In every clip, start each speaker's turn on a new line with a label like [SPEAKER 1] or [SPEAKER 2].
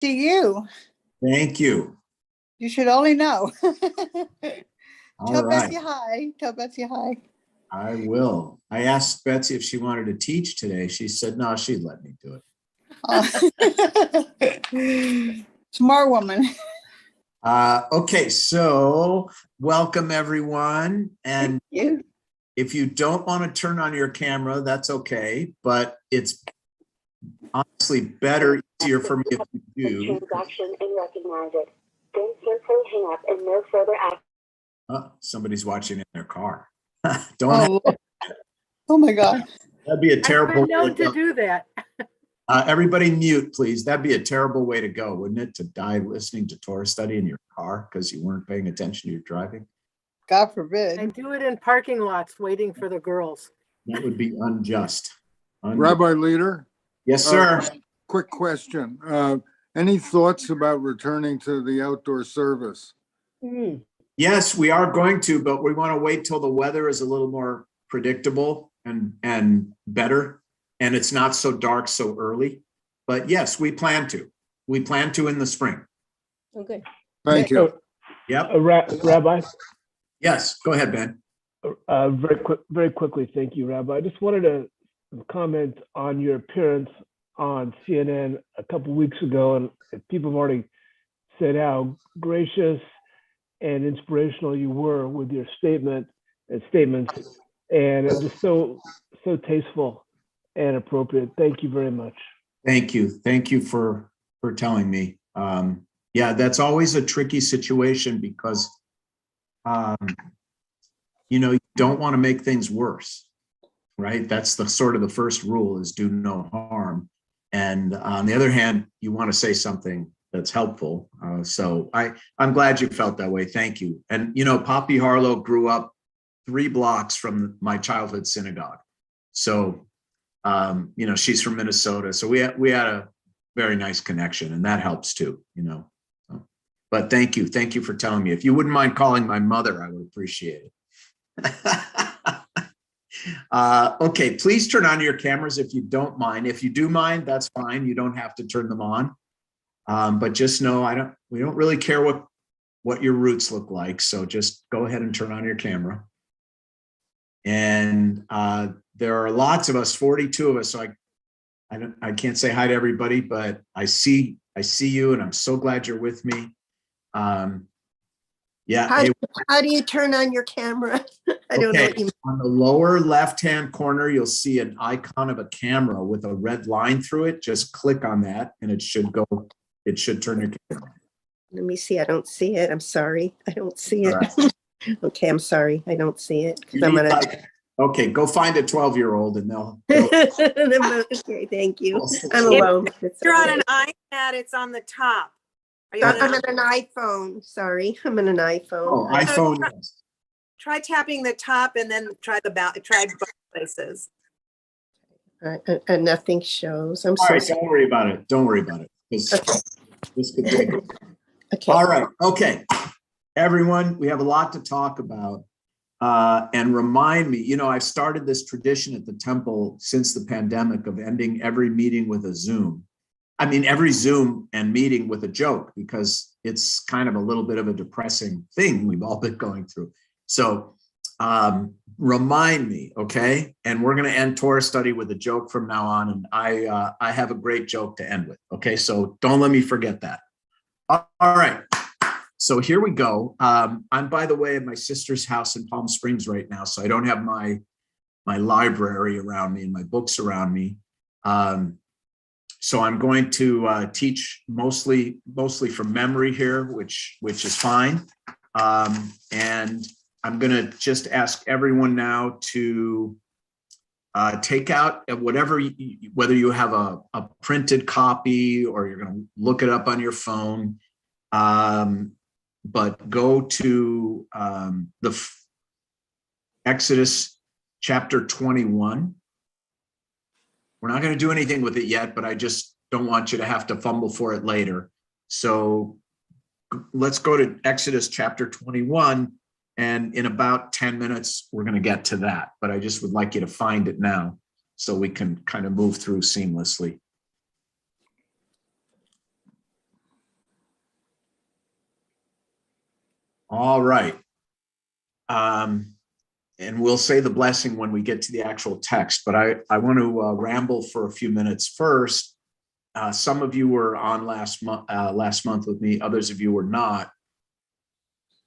[SPEAKER 1] to you.
[SPEAKER 2] Thank you.
[SPEAKER 1] You should only know.
[SPEAKER 2] All right.
[SPEAKER 1] Betsy hi. Tell Betsy hi.
[SPEAKER 2] I will. I asked Betsy if she wanted to teach today. She said, no, she'd let me do
[SPEAKER 1] it. Smart woman.
[SPEAKER 2] Okay, so welcome everyone. And if you don't want to turn on your camera, that's okay. But it's honestly better, easier for me if you do.
[SPEAKER 3] Transaction and recognize it. Then simply hang up and no further action.
[SPEAKER 2] Oh, somebody's watching in their car. Don't.
[SPEAKER 1] Oh my God.
[SPEAKER 2] That'd be a terrible.
[SPEAKER 4] I've been known to do that.
[SPEAKER 2] Everybody mute, please. That'd be a terrible way to go, wouldn't it? To die listening to Torah study in your car because you weren't paying attention to your driving.
[SPEAKER 1] God forbid.
[SPEAKER 4] I do it in parking lots waiting for the girls.
[SPEAKER 2] That would be unjust.
[SPEAKER 5] Rabbi Leder?
[SPEAKER 2] Yes, sir.
[SPEAKER 5] Quick question. Any thoughts about returning to the outdoor service?
[SPEAKER 2] Yes, we are going to, but we want to wait till the weather is a little more predictable and better, and it's not so dark so early. But yes, we plan to. We plan to in the spring.
[SPEAKER 6] Okay.
[SPEAKER 5] Thank you.
[SPEAKER 2] Yep.
[SPEAKER 7] Rabbi?
[SPEAKER 2] Yes, go ahead, Ben.
[SPEAKER 7] Very quickly, thank you, Rabbi. I just wanted to comment on your appearance on CNN a couple weeks ago, and people have already said how gracious and inspirational you were with your statements, and it was so tasteful and appropriate. Thank you very much.
[SPEAKER 2] Thank you. Thank you for telling me. Yeah, that's always a tricky situation because you don't want to make things worse, right? That's the sort of the first rule is do no harm. And on the other hand, you want to say something that's helpful. So I'm glad you felt that way. Thank you. And, Poppy Harlow grew up 3 blocks from my childhood synagogue. So, she's from Minnesota. So we had a very nice connection, and that helps too, So, but thank you. Thank you for telling me. If you wouldn't mind calling my mother, I would appreciate it. Okay, please turn on your cameras if you don't mind. If you do mind, that's fine. You don't have to turn them on. But just know we don't really care what your roots look like. So just go ahead and turn on your camera. And there are lots of us, 42 of us. So I can't say hi to everybody, but I see you, and I'm so glad you're with me. Yeah.
[SPEAKER 6] How do you turn on your camera? I don't know what you mean.
[SPEAKER 2] On the lower left-hand corner, you'll see an icon of a camera with a red line through it. Just click on that, and it should turn your camera.
[SPEAKER 6] Let me see. I don't see it. I'm sorry. I don't see it.
[SPEAKER 2] Right.
[SPEAKER 6] Okay, I'm sorry. I don't see it.
[SPEAKER 2] Okay, go find a 12-year-old and they'll
[SPEAKER 6] Okay, thank you. I'm alone.
[SPEAKER 8] If you're on an iPad, it's on the top.
[SPEAKER 6] I'm on an iPhone. Sorry, I'm on an iPhone.
[SPEAKER 2] Oh, iPhone.
[SPEAKER 8] Try tapping the top and then try both places.
[SPEAKER 6] And nothing shows. I'm
[SPEAKER 2] All
[SPEAKER 6] sorry.
[SPEAKER 2] right, don't worry about it. Don't worry about it. This could take it.
[SPEAKER 6] Okay.
[SPEAKER 2] All right. Okay. Everyone, we have a lot to talk about. And remind me, I've started this tradition at the temple since the pandemic of ending every meeting with a Zoom. I mean, every Zoom and meeting with a joke, because it's kind of a little bit of a depressing thing we've all been going through. So remind me, okay? And we're going to end Torah study with a joke from now on. And I have a great joke to end with, okay? So don't let me forget that. All right. So here we go. I'm, by the way, at my sister's house in Palm Springs right now, so I don't have my library around me and my books around me. So I'm going to teach mostly from memory here, which is fine. And I'm going to just ask everyone now to take out whatever, whether you have a printed copy or you're going to look it up on your phone. But go to the Exodus chapter 21. We're not going to do anything with it yet, but I just don't want you to have to fumble for it later. So let's go to Exodus chapter 21. And in about 10 minutes, we're going to get to that. But I just would like you to find it now so we can kind of move through seamlessly. All right. And we'll say the blessing when we get to the actual text, but I want to ramble for a few minutes first. Some of you were on last month with me, others of you were not.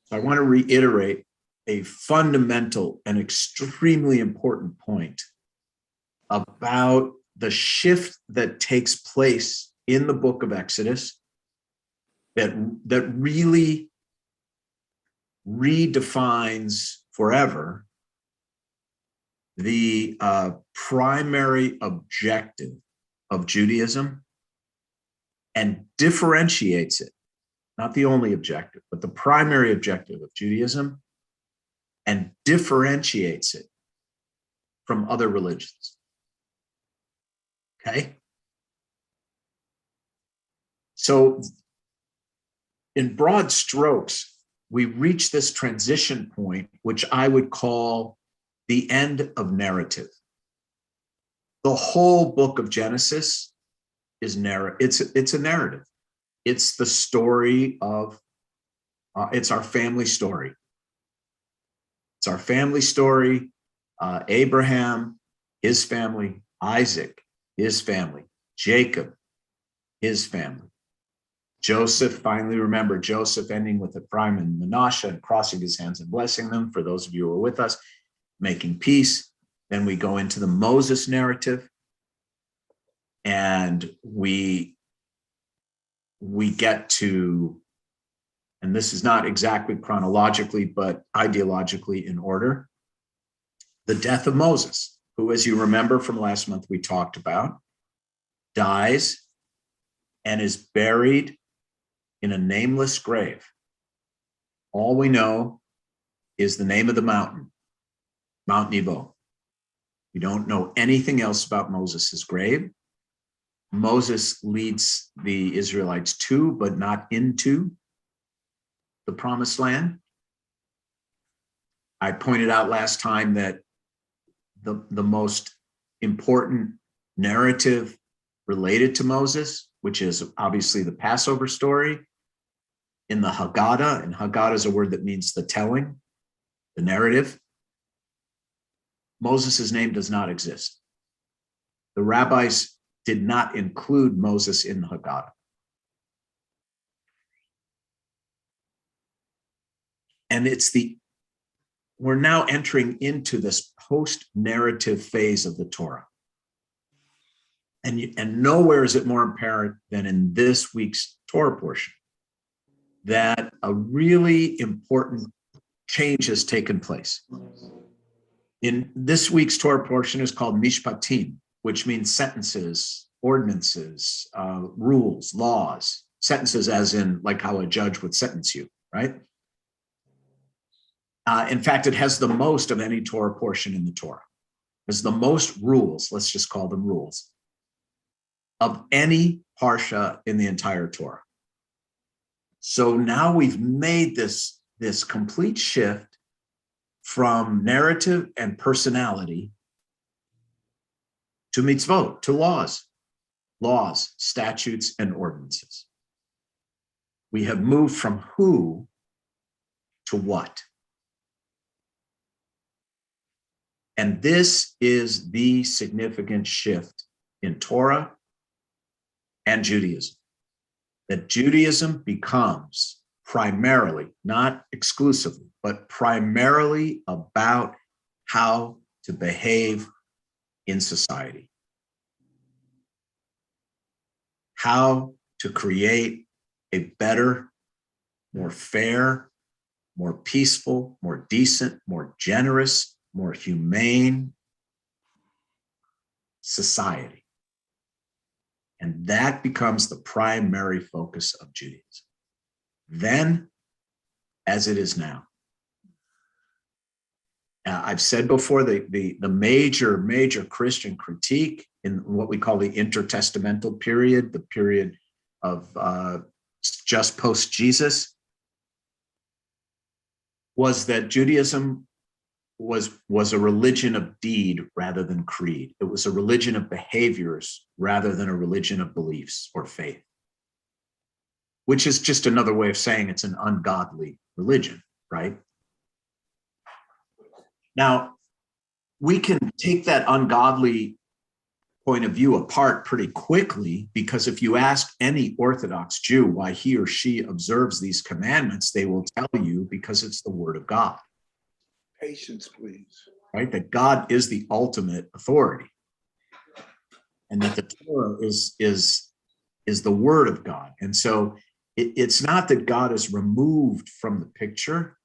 [SPEAKER 2] So I want to reiterate a fundamental and extremely important point about the shift that takes place in the book of Exodus that really redefines forever the primary objective of Judaism and differentiates it, not the only objective, but the primary objective of Judaism, and differentiates it from other religions. Okay? So in broad strokes, we reach this transition point, which I would call the end of narrative. The whole book of Genesis is it's a narrative. It's the story of, it's our family story. It's our family story. Abraham, his family, Isaac, his family, Jacob, his family. Joseph, finally remember Joseph ending with Ephraim and Manasseh and crossing his hands and blessing them, for those of you who are with us, making peace. Then we go into the Moses narrative, and we get to, and this is not exactly chronologically, but ideologically in order, the death of Moses, who, as you remember from last month, we talked about, dies and is buried in a nameless grave. All we know is the name of the mountain, Mount Nebo. We don't know anything else about Moses's grave. Moses leads the Israelites to, but not into, the promised land. I pointed out last time that the most important narrative related to Moses, which is obviously the Passover story, in the Haggadah, and Haggadah is a word that means the telling, the narrative. Moses' name does not exist. The rabbis did not include Moses in the Haggadah. And we're now entering into this post-narrative phase of the Torah. And nowhere is it more apparent than in this week's Torah portion that a really important change has taken place. In this week's Torah portion is called Mishpatim, which means sentences, ordinances, rules, laws. Sentences as in like how a judge would sentence you, right? In fact, it has the most of any Torah portion in the Torah. There's the most rules, let's just call them rules, of any Parsha in the entire Torah. So now we've made this complete shift from narrative and personality to mitzvot, to laws, statutes, and ordinances. We have moved from who to what. And this is the significant shift in Torah and Judaism, that Judaism becomes primarily, not exclusively, but primarily about how to behave in society, how to create a better, more fair, more peaceful, more decent, more generous, more humane society. And that becomes the primary focus of Judaism. Then, as it is now. I've said before, the major Christian critique in what we call the intertestamental period, the period of just post-Jesus, was that Judaism was a religion of deed rather than creed. It was a religion of behaviors rather than a religion of beliefs or faith, which is just another way of saying it's an ungodly religion. right? Now, we can take that ungodly point of view apart pretty quickly, because if you ask any Orthodox Jew why he or she observes these commandments, they will tell you because it's the word of God.
[SPEAKER 5] Patience, please.
[SPEAKER 2] Right? That God is the ultimate authority. And that the Torah is the word of God. And so it's not that God is removed from the picture.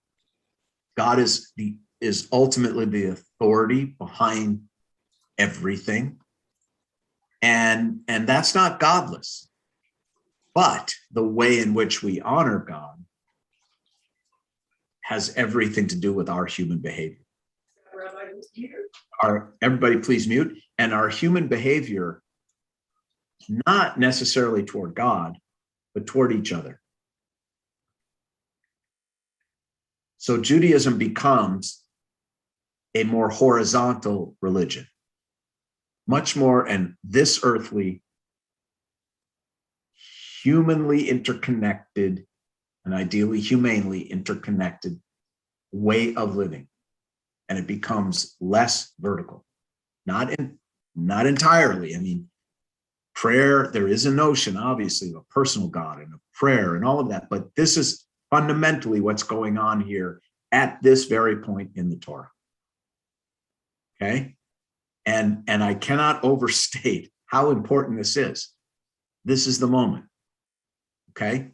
[SPEAKER 2] God is ultimately the authority behind everything. And that's not godless. But the way in which we honor God has everything to do with our human behavior. Everybody please mute. And our human behavior, not necessarily toward God, but toward each other. So Judaism becomes a more horizontal religion, much more and this earthly, humanly interconnected, and ideally humanely interconnected way of living. And it becomes less vertical, not entirely. I mean, prayer, there is a notion, obviously, of a personal God and a prayer and all of that, but this is fundamentally what's going on here at this very point in the Torah. Okay? And I cannot overstate how important this is. This is the moment. Okay?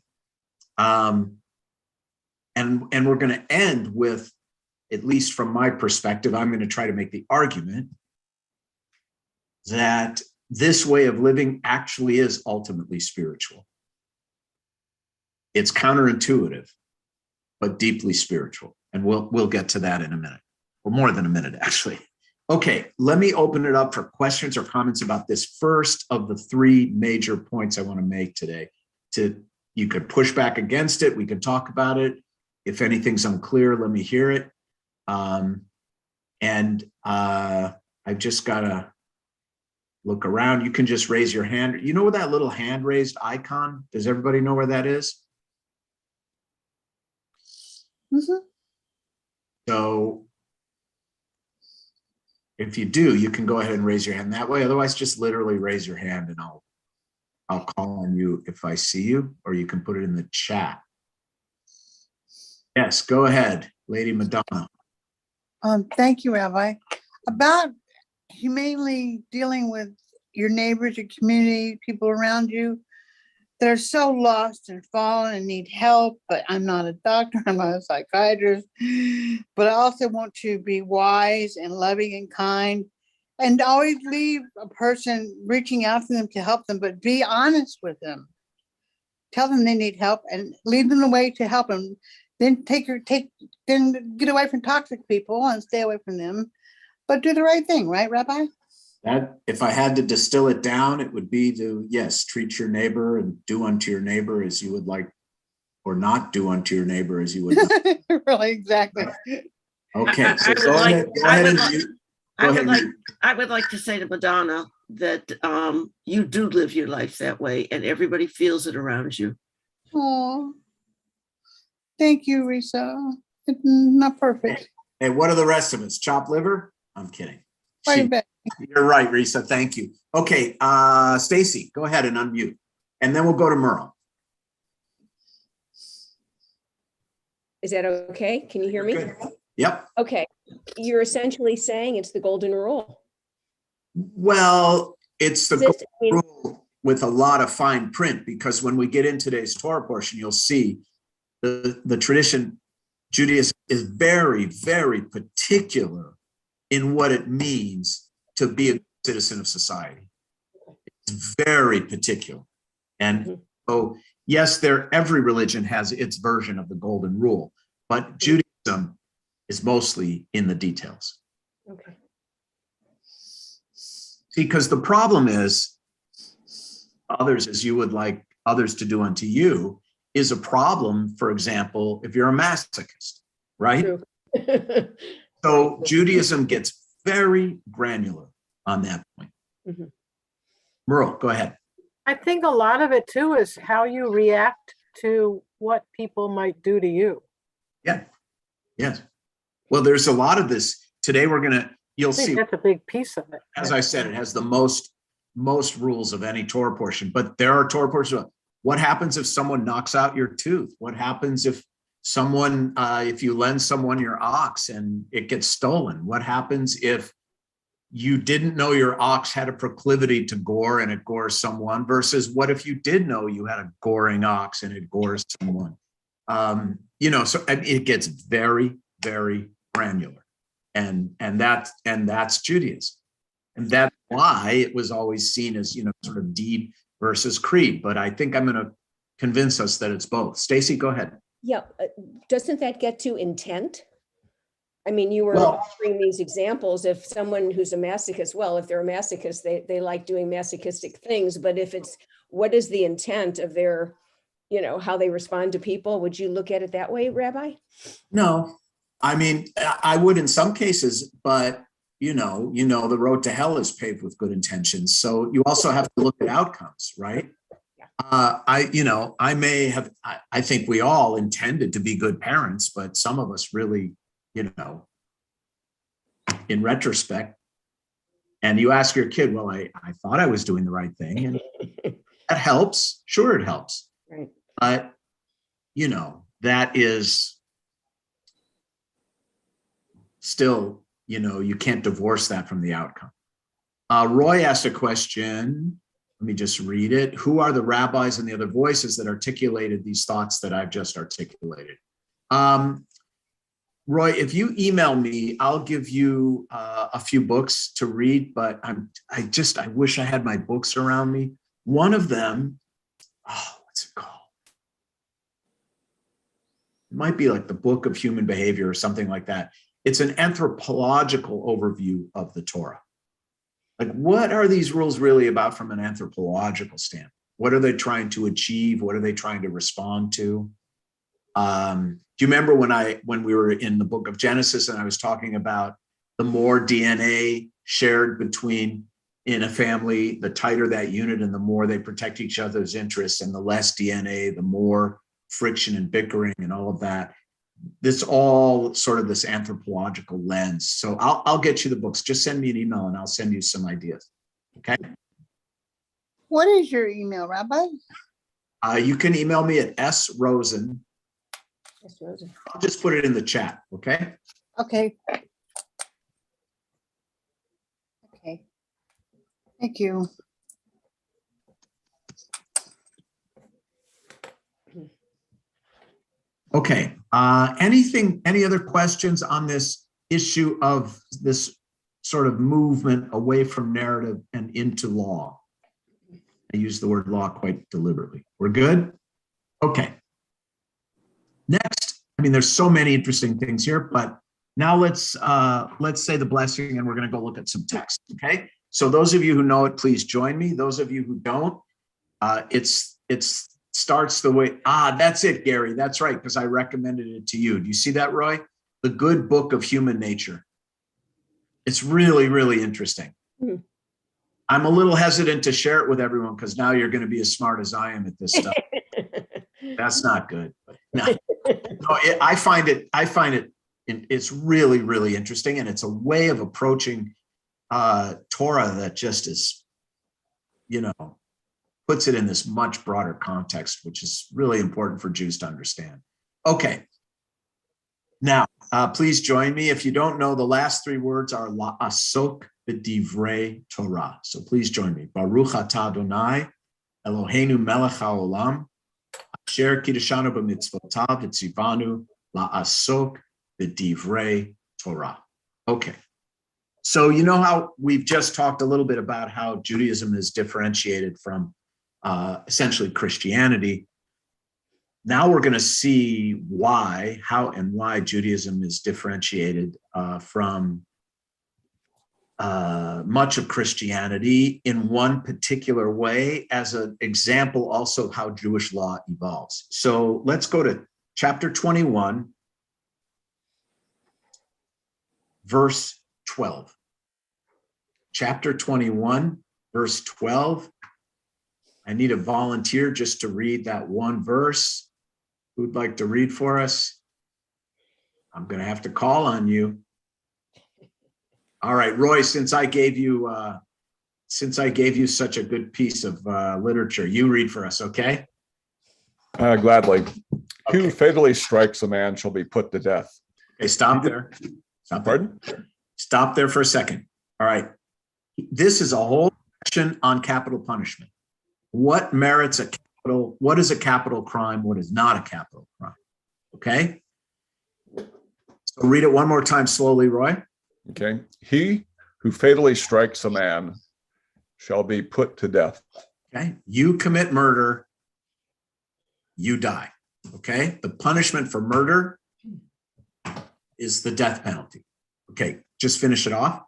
[SPEAKER 2] And we're going to end with, at least from my perspective, I'm going to try to make the argument that this way of living actually is ultimately spiritual. It's counterintuitive, but deeply spiritual. And we'll get to that in a minute, or more than a minute, actually. Okay, let me open it up for questions or comments about this first of the three major points I want to make today. You could push back against it. We can talk about it. If anything's unclear, let me hear it. I've just got to look around. You can just raise your hand. You know where that little hand raised icon? Does everybody know where that is?
[SPEAKER 1] Mhm.
[SPEAKER 2] So if you do, you can go ahead and raise your hand that way. Otherwise, just literally raise your hand and I'll call on you if I see you, or you can put it in the chat. Yes, go ahead, Lady Madonna.
[SPEAKER 1] Thank you, Rabbi. About humanely dealing with your neighbors, your community, people around you that are so lost and fallen and need help, but I'm not a doctor, I'm not a psychiatrist, but I also want to be wise and loving and kind, and always leave a person reaching out to them to help them, but be honest with them. Tell them they need help and lead them the way to help them. Then then get away from toxic people and stay away from them, but do the right thing, right, Rabbi?
[SPEAKER 2] That, if I had to distill it down, it would be to, yes, treat your neighbor and do unto your neighbor as you would like, or not do unto your neighbor as you would not.
[SPEAKER 1] Really, exactly.
[SPEAKER 2] Okay, so
[SPEAKER 9] I
[SPEAKER 2] go
[SPEAKER 9] would like-
[SPEAKER 2] ahead. Go
[SPEAKER 9] I
[SPEAKER 2] ahead
[SPEAKER 9] would
[SPEAKER 2] and
[SPEAKER 9] like-
[SPEAKER 2] mute.
[SPEAKER 9] I
[SPEAKER 2] Go
[SPEAKER 9] would
[SPEAKER 2] ahead.
[SPEAKER 9] like
[SPEAKER 2] Mute.
[SPEAKER 9] I would like to say to Madonna that you do live your life that way, and everybody feels it around you.
[SPEAKER 1] Oh, thank you, Risa. It's not perfect.
[SPEAKER 2] Hey, what are the rest of us? Chopped liver? I'm kidding.
[SPEAKER 1] Quite a
[SPEAKER 2] She-
[SPEAKER 1] bit.
[SPEAKER 2] You're right, Risa. Thank you. Okay, Stacy, go ahead and unmute, and then we'll go to Merle.
[SPEAKER 10] Is that okay? Can you hear me?
[SPEAKER 2] Good. Yep.
[SPEAKER 10] Okay. You're essentially saying it's the golden rule.
[SPEAKER 2] Well, it's the
[SPEAKER 10] Is it- I mean,
[SPEAKER 2] rule with a lot of fine print, because when we get into today's Torah portion, you'll see the tradition, Judaism is very, very particular in what it means to be a citizen of society. It's very particular. And so, yes, every religion has its version of the golden rule, but Judaism is mostly in the details.
[SPEAKER 10] Okay.
[SPEAKER 2] See, because the problem is, others as you would like others to do unto you is a problem, for example, if you're a masochist, right?
[SPEAKER 10] True.
[SPEAKER 2] So Judaism gets very granular on that point.
[SPEAKER 10] Mhm.
[SPEAKER 2] Merle, go ahead.
[SPEAKER 4] I think a lot of it too is how you react to what people might do to you.
[SPEAKER 2] Yeah. Yes. Well, there's a lot of this. Today you'll
[SPEAKER 4] I think
[SPEAKER 2] see,
[SPEAKER 4] that's a big piece of it.
[SPEAKER 2] as I said, it has the most rules of any Torah portion, but there are Torah portions. What happens if someone knocks out your tooth? What happens if if you lend someone your ox and it gets stolen? What happens if you didn't know your ox had a proclivity to gore and it gores someone, versus what if you did know you had a goring ox and it gores someone? So it gets very, very granular, and that's Judaism, and that's why it was always seen as sort of deed versus creed. But I think I'm going to convince us that it's both. Stacy, go ahead.
[SPEAKER 10] Yeah, doesn't that get to intent? I mean, you were
[SPEAKER 2] Well-
[SPEAKER 10] offering these examples. If someone who's a masochist, well, if they're a masochist, they like doing masochistic things. But if it's, what is the intent of their, how they respond to people? Would you look at it that way, Rabbi?
[SPEAKER 2] No, I mean, I would in some cases, but the road to hell is paved with good intentions. So you also have to look at outcomes, right? I think we all intended to be good parents, but some of us really, in retrospect, and you ask your kid, well, I thought I was doing the right thing. And that helps. Sure, it helps.
[SPEAKER 10] Right.
[SPEAKER 2] But, that is still, you can't divorce that from the outcome. Roy asked a question. Let me just read it. Who are the rabbis and the other voices that articulated these thoughts that I've just articulated? Roy, if you email me, I'll give you a few books to read, but I wish I had my books around me. One of them, what's it called? It might be like the Book of Human Behavior or something like that. It's an anthropological overview of the Torah. Like, what are these rules really about from an anthropological standpoint? What are they trying to achieve? What are they trying to respond to? Do you remember when we were in the book of Genesis and I was talking about the more DNA shared in a family, the tighter that unit and the more they protect each other's interests, and the less DNA, the more friction and bickering and all of that. This all sort of this anthropological lens. So I'll get you the books. Just send me an email and I'll send you some ideas. Okay.
[SPEAKER 1] What is your email, Rabbi?
[SPEAKER 2] You can email me at srosen.
[SPEAKER 10] Yes, Rosa.
[SPEAKER 2] I'll just put it in the chat. Okay.
[SPEAKER 1] Okay. Okay. Thank you.
[SPEAKER 2] Okay. Any other questions on this issue of this sort of movement away from narrative and into law? I use the word law quite deliberately. We're good? Okay. Next, there's so many interesting things here, but now let's say the blessing and we're going to go look at some text. Okay. So those of you who know it, please join me. Those of you who don't, it's starts the way, that's it, Gary. That's right, because I recommended it to you. Do you see that, Roy? The Good Book of Human Nature. It's really, really interesting. I'm a little hesitant to share it with everyone because now you're going to be as smart as I am at this stuff. That's not good. But no, I find it's really, really interesting, and it's a way of approaching Torah that just is, puts it in this much broader context, which is really important for Jews to understand. Okay. Now, please join me. If you don't know, the last three words are la'asok b'divrei Torah. So please join me. Baruch atah Adonai, Eloheinu melech haolam, asher kiddushanu b'mitzvotav v'tzivanu la'asok b'divrei Torah. Okay. So you know how we've just talked a little bit about how Judaism is differentiated from essentially Christianity. Now we're going to see why Judaism is differentiated from much of Christianity in one particular way, as an example also how Jewish law evolves. So let's go to chapter 21, verse 12. Chapter 21, verse 12. I need a volunteer just to read that one verse. Who'd like to read for us? I'm going to have to call on you. All right, Roy, since I gave you such a good piece of literature, you read for us, okay?
[SPEAKER 11] Gladly. He who
[SPEAKER 2] Okay.
[SPEAKER 11] fatally strikes a man shall be put to death.
[SPEAKER 2] Okay, stop there. Stop there.
[SPEAKER 11] Pardon?
[SPEAKER 2] Stop there for a second. All right. This is a whole section on capital punishment. What merits a capital? What is a capital crime? What is not a capital crime? Okay. So read it one more time slowly, Roy.
[SPEAKER 11] Okay. He who fatally strikes a man shall be put to death.
[SPEAKER 2] Okay. You commit murder, you die. Okay. The punishment for murder is the death penalty. Okay. Just finish it off.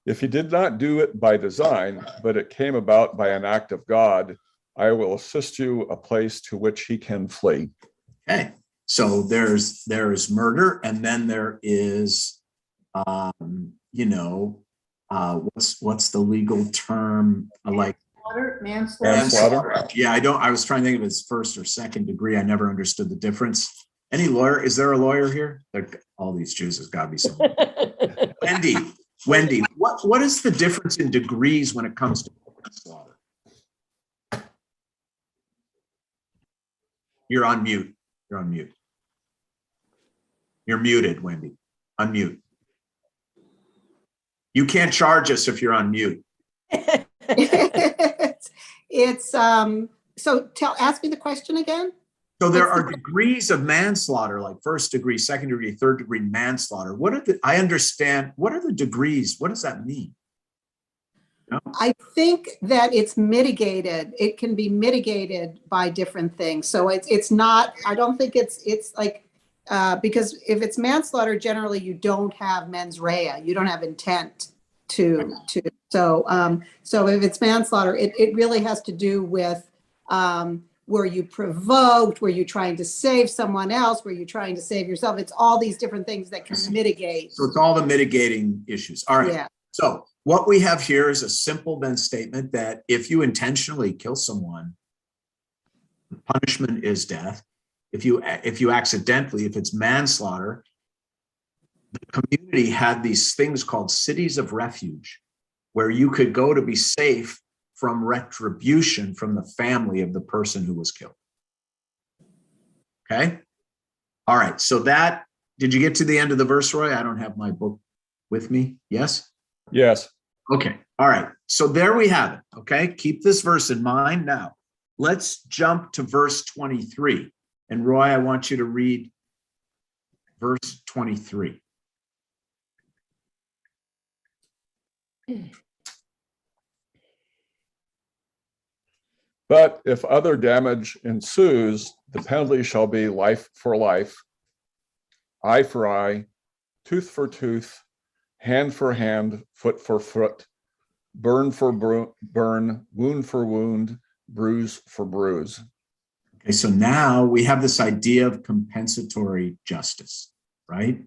[SPEAKER 11] If he did not do it by design, but it came about by an act of God, I will assist you a place to which he can flee.
[SPEAKER 2] Okay. So there's murder, and then there is, what's the legal term? Like
[SPEAKER 11] Manslaughter.
[SPEAKER 2] Yeah, I was trying to think of his first or second degree. I never understood the difference. Any lawyer? Is there a lawyer here? All these Jews has got to be someone. Wendy, what is the difference in degrees when it comes to manslaughter? You're on mute. You're on mute. You're muted, Wendy. Unmute. You can't charge us if you're on mute.
[SPEAKER 6] Ask me the question again.
[SPEAKER 2] So there are degrees of manslaughter, like first degree, second degree, third degree manslaughter. I understand. What are the degrees? What does that mean? No?
[SPEAKER 6] I think that it's mitigated. It can be mitigated by different things. So it's not, I don't think it's like, because if it's manslaughter, generally you don't have mens rea, you don't have intent to. So if it's manslaughter, it really has to do with, were you provoked? Were you trying to save someone else? Were you trying to save yourself? It's all these different things that can mitigate.
[SPEAKER 2] So it's all the mitigating issues. All right.
[SPEAKER 6] Yeah.
[SPEAKER 2] So what we have here is a simple then statement that if you intentionally kill someone, the punishment is death. If you accidentally, if it's manslaughter, the community had these things called cities of refuge, where you could go to be safe from retribution from the family of the person who was killed. Okay. All right. So did you get to the end of the verse, Roy? I don't have my book with me. Yes?
[SPEAKER 11] Yes.
[SPEAKER 2] Okay. All right. So there we have it. Okay. Keep this verse in mind. Now, let's jump to verse 23. And Roy, I want you to read verse 23.
[SPEAKER 11] But if other damage ensues, the penalty shall be life for life, eye for eye, tooth for tooth, hand for hand, foot for foot, burn for burn, wound for wound, bruise for bruise.
[SPEAKER 2] Okay, so now we have this idea of compensatory justice, right?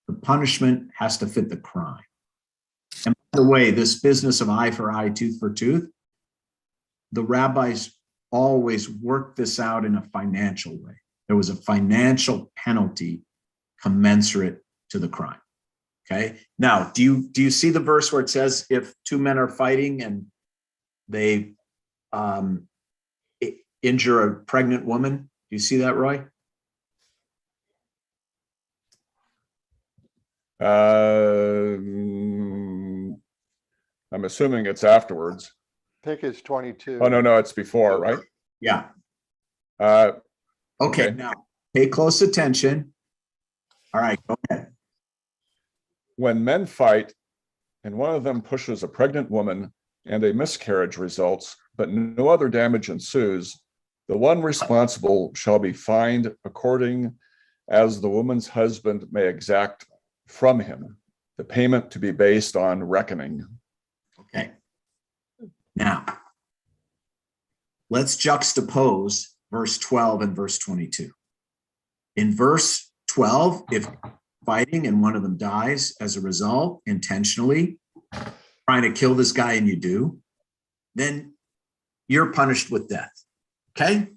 [SPEAKER 2] The punishment has to fit the crime. And by the way, this business of eye for eye, tooth for tooth, the rabbis always worked this out in a financial way. There was a financial penalty commensurate to the crime. Okay. Now, do you see the verse where it says if two men are fighting and they injure a pregnant woman? Do you see that, Roy?
[SPEAKER 11] I'm assuming it's afterwards.
[SPEAKER 12] I think it's 22.
[SPEAKER 11] Oh, no, it's before, right?
[SPEAKER 2] Yeah.
[SPEAKER 11] Okay.
[SPEAKER 2] Okay. Now, pay close attention. All right, go ahead.
[SPEAKER 11] When men fight and one of them pushes a pregnant woman and a miscarriage results, but no other damage ensues, the one responsible shall be fined according as the woman's husband may exact from him, the payment to be based on reckoning.
[SPEAKER 2] Okay. Now, let's juxtapose verse 12 and verse 22. In verse 12, if fighting and one of them dies as a result, intentionally trying to kill this guy and you do, then you're punished with death. Okay?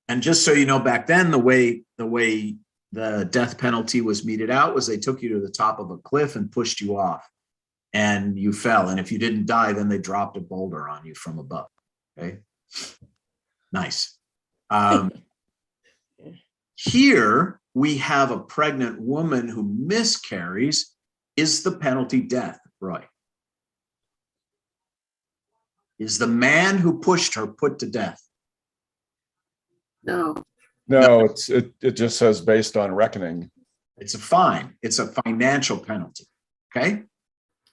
[SPEAKER 2] And just so you know, back then, the way the death penalty was meted out was they took you to the top of a cliff and pushed you off, and you fell. And if you didn't die, then they dropped a boulder on you from above. Okay. Nice. Here we have a pregnant woman who miscarries. Is the penalty death, Roy? Is the man who pushed her put to death?
[SPEAKER 9] No.
[SPEAKER 11] No, it just says based on reckoning.
[SPEAKER 2] It's a fine. It's a financial penalty. Okay.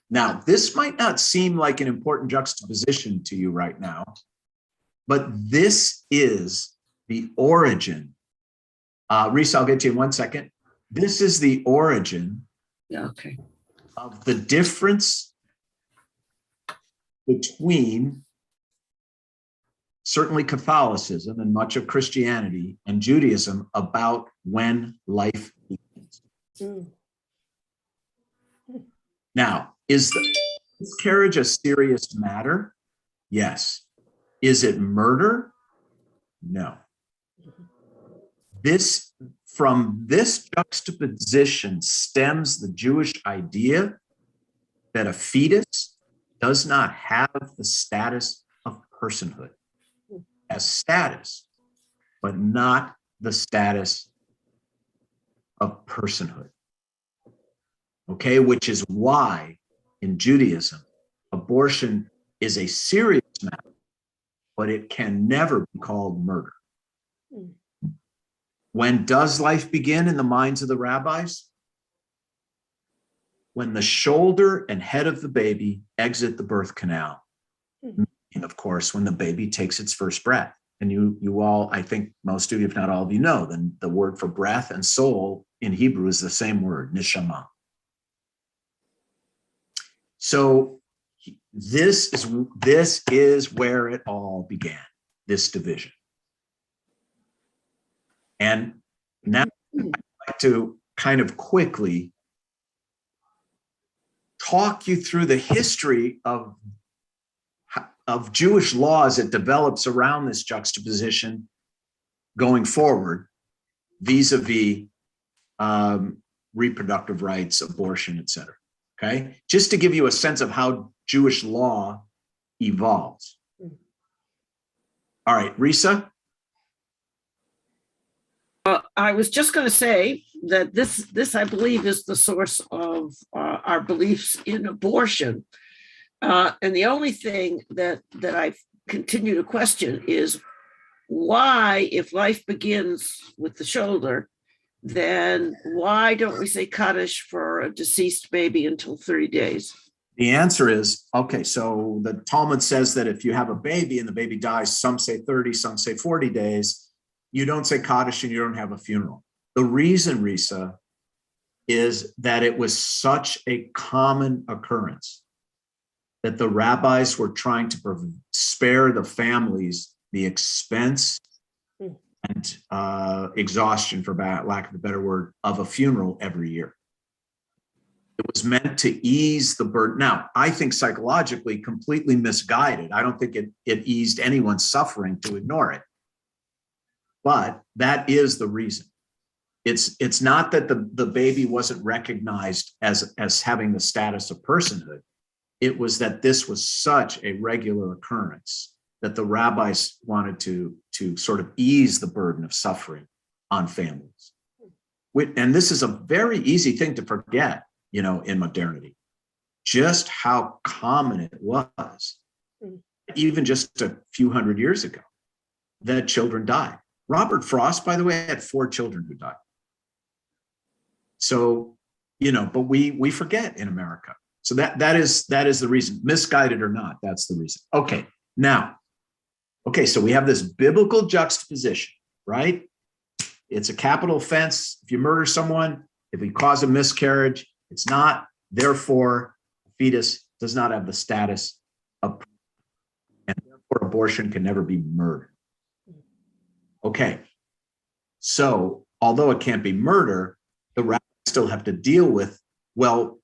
[SPEAKER 2] Now, this might not seem like an important juxtaposition to you right now, but this is the origin. Reese, I'll get to you in 1 second. This is the origin of the difference between certainly Catholicism and much of Christianity and Judaism about when life begins. Now, is the miscarriage a serious matter? Yes. Is it murder? No. From this juxtaposition stems the Jewish idea that a fetus does not have the status of personhood. As status, but not the status of personhood. Okay, which is why in Judaism, abortion is a serious matter, but it can never be called murder. When does life begin in the minds of the rabbis? When the shoulder and head of the baby exit the birth canal. And of course, when the baby takes its first breath. And you all, I think most of you, if not all of you, know then the word for breath and soul in Hebrew is the same word, neshama. So this is where it all began, this division. And now I'd like to kind of quickly talk you through the history of Jewish law as it develops around this juxtaposition going forward, vis-a-vis reproductive rights, abortion, et cetera. Okay, just to give you a sense of how Jewish law evolves. All right, Risa.
[SPEAKER 9] I was just going to say that this, I believe, is the source of our beliefs in abortion. And the only thing that I continue to question is why, if life begins with the shoulder, then why don't we say Kaddish for a deceased baby until 30 days?
[SPEAKER 2] The answer is, okay, so the Talmud says that if you have a baby and the baby dies, some say 30, some say 40 days, you don't say Kaddish and you don't have a funeral. The reason, Risa, is that it was such a common occurrence that the rabbis were trying to spare the families the expense and exhaustion, for lack of a better word, of a funeral every year. It was meant to ease the burden. Now, I think psychologically completely misguided. I don't think it eased anyone's suffering to ignore it. But that is the reason. It's not that the baby wasn't recognized as having the status of personhood. It was that this was such a regular occurrence that the rabbis wanted to sort of ease the burden of suffering on families. And this is a very easy thing to forget, in modernity, just how common it was, even just a few hundred years ago, that children died. Robert Frost, by the way, had 4 children who died. So, but we forget in America. So that is the reason, misguided or not, that's the reason. Okay, now, so we have this biblical juxtaposition, right? It's a capital offense if you murder someone, if you cause a miscarriage, it's not, therefore, fetus does not have the status of, and therefore abortion can never be murder. Okay, so although it can't be murder, the rabbis still have to deal with, well,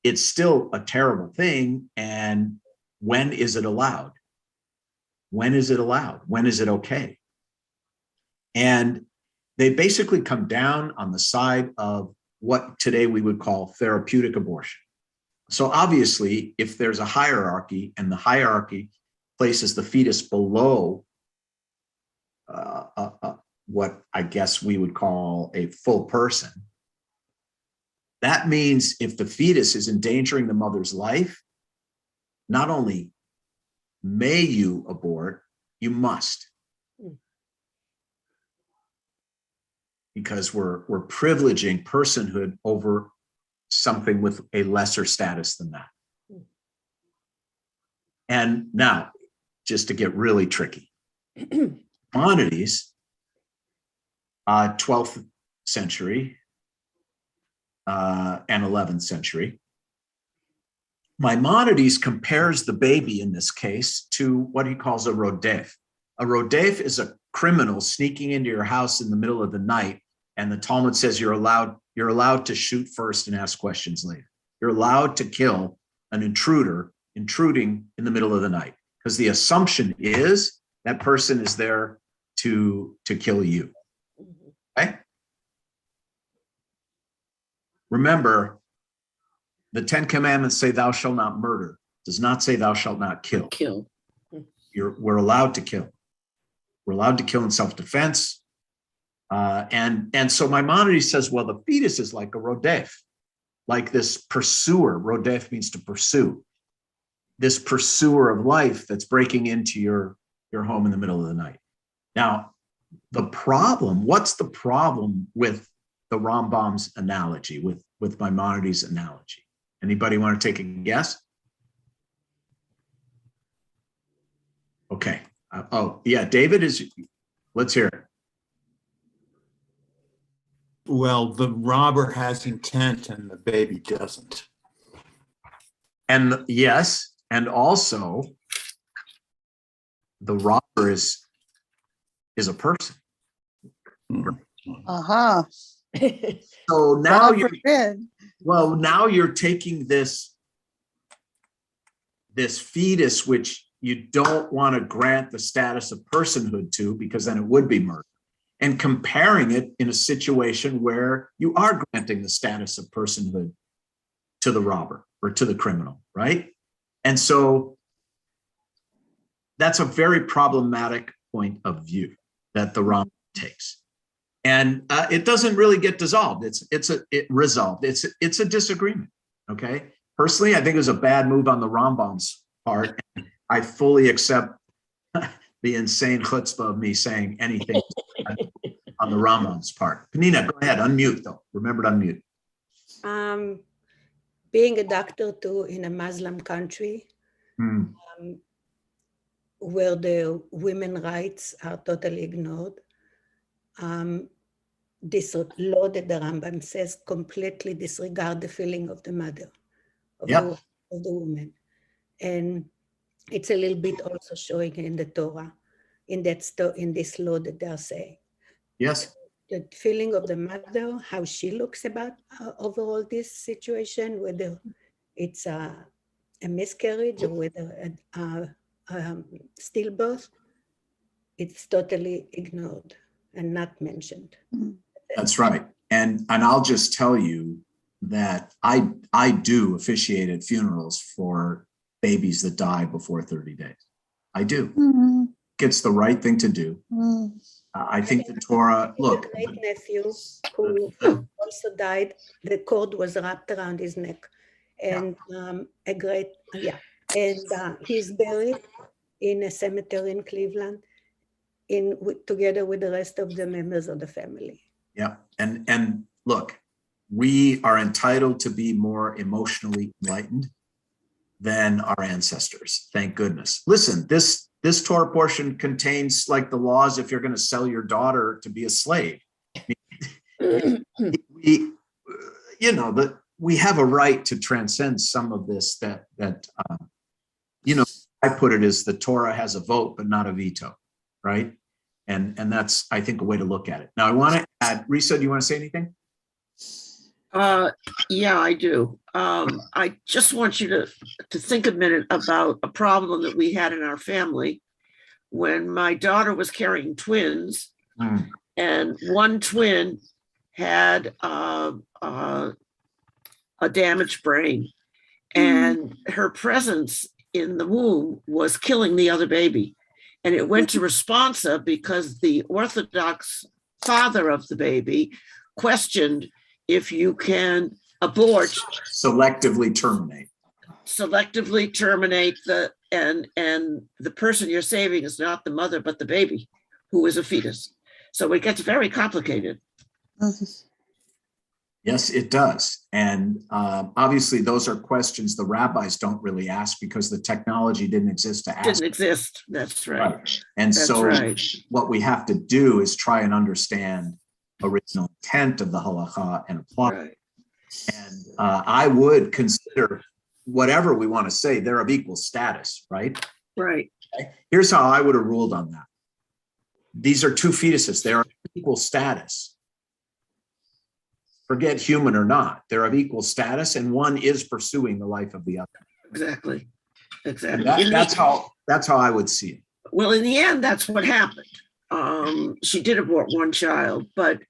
[SPEAKER 2] it's still a terrible thing, and when is it allowed? When is it allowed? When is it okay? And they basically come down on the side of what today we would call therapeutic abortion. So obviously, if there's a hierarchy and the hierarchy places the fetus below what I guess we would call a full person, that means if the fetus is endangering the mother's life, not only may you abort, you must. Because we're privileging personhood over something with a lesser status than that. And now, just to get really tricky, Maimonides, 12th century and 11th century, Maimonides compares the baby in this case to what he calls a rodef. A rodef is a criminal sneaking into your house in the middle of the night, and the Talmud says you're allowed to shoot first and ask questions later. You're allowed to kill an intruder intruding in the middle of the night, because the assumption is that person is there to kill you. Okay? Remember, the 10 Commandments say thou shalt not murder, does not say thou shalt not kill. We're allowed to kill. We're allowed to kill in self-defense. And so Maimonides says, well, the fetus is like a rodef, like this pursuer. Rodef means to pursue. This pursuer of life that's breaking into your home in the middle of the night. Now, what's the problem with the Rambam's analogy, with Maimonides' analogy? Anybody want to take a guess? Okay. David let's hear it.
[SPEAKER 13] Well, the robber has intent and the baby doesn't.
[SPEAKER 2] And yes, and also the robber is a person.
[SPEAKER 1] Uh-huh.
[SPEAKER 2] So now
[SPEAKER 1] God
[SPEAKER 2] you're taking this fetus, which you don't want to grant the status of personhood to, because then it would be murder, and comparing it in a situation where you are granting the status of personhood to the robber or to the criminal, right? And so that's a very problematic point of view that the Rambam takes. And it doesn't really get dissolved. Resolved. It's a disagreement. Okay. Personally, I think it was a bad move on the Rambam's part. I fully accept the insane chutzpah of me saying anything on the Rambam's part. Penina, go ahead. Unmute though. Remember to unmute.
[SPEAKER 14] Being a doctor too in a Muslim country, where the women's rights are totally ignored. This law that the Rambam says completely disregard the feeling of the mother, of the woman. And it's a little bit also showing in the Torah, in this law that they're saying.
[SPEAKER 2] Yes.
[SPEAKER 14] The feeling of the mother, how she looks about overall this situation, whether it's a miscarriage or whether stillbirth, it's totally ignored and not mentioned.
[SPEAKER 2] That's right. And I'll just tell you that I do officiate at funerals for babies that die before 30 days. I do.
[SPEAKER 1] Mm-hmm.
[SPEAKER 2] It's the right thing to do.
[SPEAKER 1] Mm.
[SPEAKER 2] I think the Torah, look.
[SPEAKER 14] My great nephew who also died, the cord was wrapped around his neck. And he's buried in a cemetery in Cleveland together with the rest of the members of the family.
[SPEAKER 2] Yeah. And look, we are entitled to be more emotionally enlightened than our ancestors. Thank goodness. Listen, this Torah portion contains like the laws if you're going to sell your daughter to be a slave. We have a right to transcend some of this that I put it as the Torah has a vote, but not a veto, right? And that's, I think, a way to look at it. Now, I want to add, Risa, do you want to say anything?
[SPEAKER 9] Yeah, I do. I just want you to think a minute about a problem that we had in our family when my daughter was carrying twins. and one twin had a damaged brain, and her presence in the womb was killing the other baby. And it went to responsa because the Orthodox father of the baby questioned if you can abort,
[SPEAKER 2] selectively terminate and the person you're saving is not the mother but the baby, who is a fetus. So it gets very complicated. Yes, it does. And obviously those are questions the rabbis don't really ask because the technology didn't exist to ask.
[SPEAKER 9] Didn't exist. That's right.
[SPEAKER 2] And
[SPEAKER 9] That's
[SPEAKER 2] so
[SPEAKER 9] right.
[SPEAKER 2] what we have to do is try and understand original intent of the halacha and apply.
[SPEAKER 9] Right.
[SPEAKER 2] And I would consider whatever we want to say, they're of equal status, right?
[SPEAKER 9] Right.
[SPEAKER 2] Okay. Here's how I would have ruled on that. These are two fetuses. They're of equal status. Forget human or not. They're of equal status, and one is pursuing the life of the other.
[SPEAKER 9] Exactly.
[SPEAKER 2] That's how I would see it.
[SPEAKER 9] Well, in the end, that's what happened. She did abort one child, but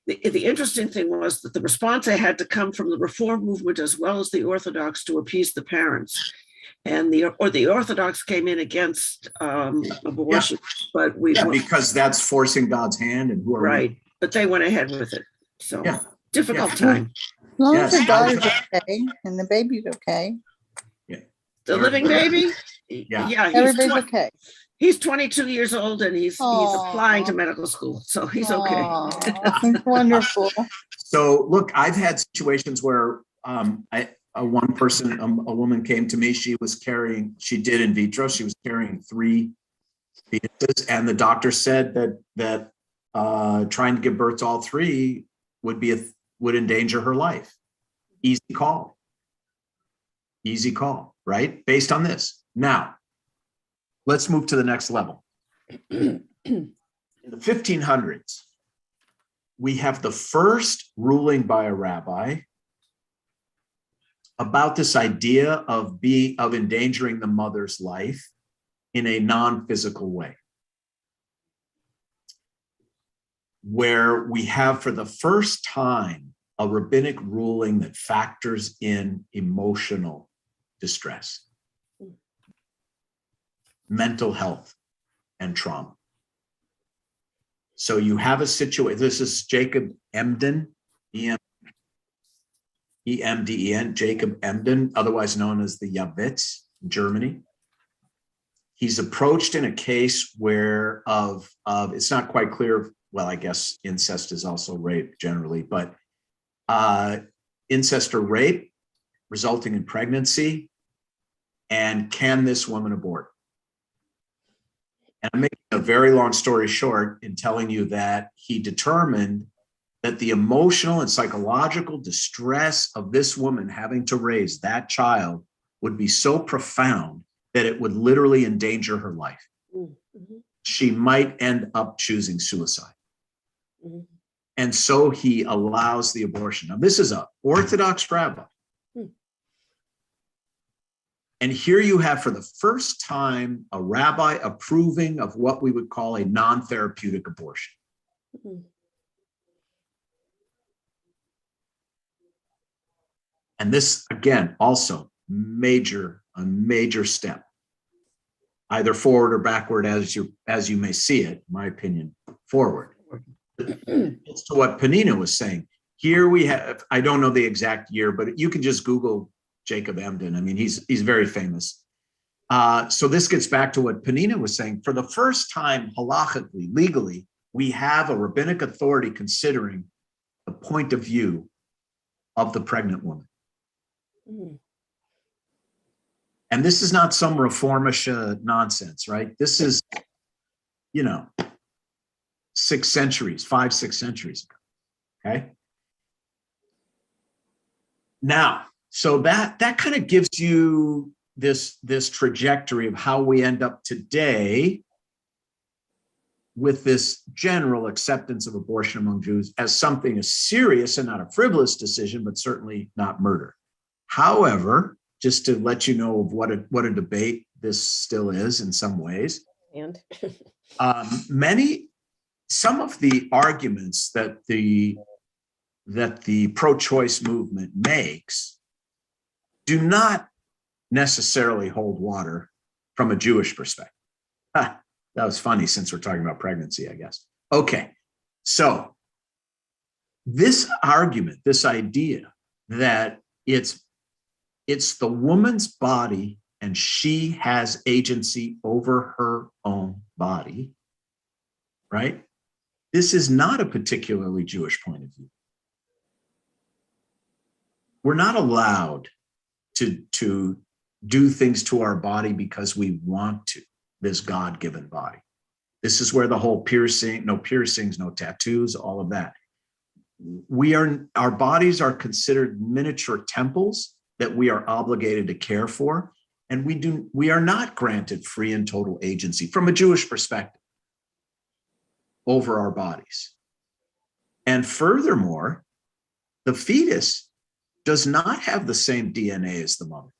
[SPEAKER 9] the interesting thing was that the response had to come from the Reform movement as well as the Orthodox to appease the parents. And the Orthodox came in against abortion, but
[SPEAKER 2] because that's forcing God's hand, and who are
[SPEAKER 9] right.
[SPEAKER 2] we?
[SPEAKER 9] But they went ahead with it. So difficult
[SPEAKER 1] Yeah.
[SPEAKER 9] time.
[SPEAKER 1] As long as the daughter's okay and the baby's okay.
[SPEAKER 9] The living baby?
[SPEAKER 2] Yeah.
[SPEAKER 1] Everybody's okay.
[SPEAKER 9] He's 22 years old and he's applying to medical school. So he's okay.
[SPEAKER 1] That's wonderful.
[SPEAKER 2] So look, I've had situations where a woman came to me, she did in vitro, she was carrying 3 fetuses, and the doctor said that trying to give birth to all 3 would endanger her life. Easy call, right? Based on this. Now, let's move to the next level. In the 1500s, we have the first ruling by a rabbi about this idea of endangering the mother's life in a non-physical way, where we have for the first time a rabbinic ruling that factors in emotional distress, mental health, and trauma. So you have a situation, this is Jacob Emden, E-M-D-E-N, Jacob Emden, otherwise known as the Yavitz, Germany. He's approached in a case where it's not quite clear, well, I guess incest is also rape generally, but incest or rape resulting in pregnancy, and can this woman abort? And I'm making a very long story short in telling you that he determined that the emotional and psychological distress of this woman having to raise that child would be so profound that it would literally endanger her life. Mm-hmm. She might end up choosing suicide. Mm-hmm. And so he allows the abortion. Now, this is an Orthodox rabbi. And here you have, for the first time, a rabbi approving of what we would call a non-therapeutic abortion. Mm-hmm. And this, again, also a major step, either forward or backward as you may see it, in my opinion, forward. It's to what Penina was saying. Here we have, I don't know the exact year, but you can just Google Jacob Emden. I mean, he's very famous. So this gets back to what Penina was saying. For the first time, halachically, legally, we have a rabbinic authority considering the point of view of the pregnant woman. Mm. And this is not some reformish nonsense, right? This is, 5-6 centuries ago. Okay. Now, so that kind of gives you this trajectory of how we end up today with this general acceptance of abortion among Jews as something as serious and not a frivolous decision, but certainly not murder. However, just to let you know of what a debate this still is in some ways,
[SPEAKER 10] and
[SPEAKER 2] many some of the arguments that the pro-choice movement makes do not necessarily hold water from a Jewish perspective. That was funny since we're talking about pregnancy, I guess. Okay, so this argument, this idea that it's the woman's body and she has agency over her own body, right? This is not a particularly Jewish point of view. We're not allowed to do things to our body because we want to, this God-given body. This is where the whole no piercings, no tattoos, all of that. Our bodies are considered miniature temples that we are obligated to care for. And we are not granted free and total agency from a Jewish perspective over our bodies. And furthermore, the fetus does not have the same DNA as the mother.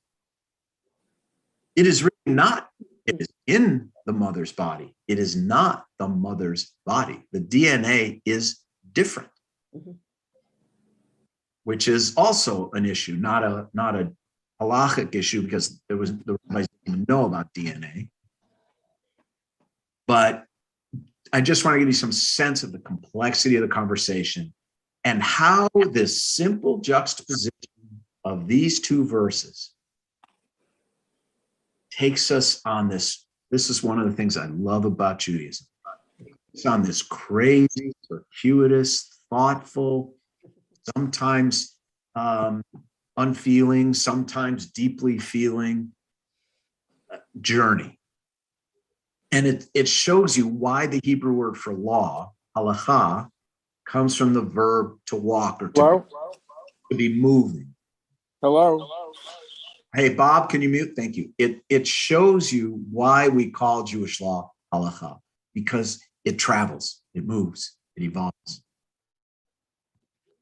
[SPEAKER 2] It is really not. It is in the mother's body. It is not the mother's body. The DNA is different, which is also an issue, not a halachic issue, because the rabbis didn't even know about DNA. But I just want to give you some sense of the complexity of the conversation and how this simple juxtaposition of these two verses takes us on this. This is one of the things I love about Judaism. It's on this crazy, circuitous, thoughtful, sometimes unfeeling, sometimes deeply feeling journey. And it shows you why the Hebrew word for law, halacha, comes from the verb to walk or to be moving.
[SPEAKER 5] Hello.
[SPEAKER 2] Hey, Bob, can you mute? Thank you. It shows you why we call Jewish law halacha, because it travels, it moves, it evolves.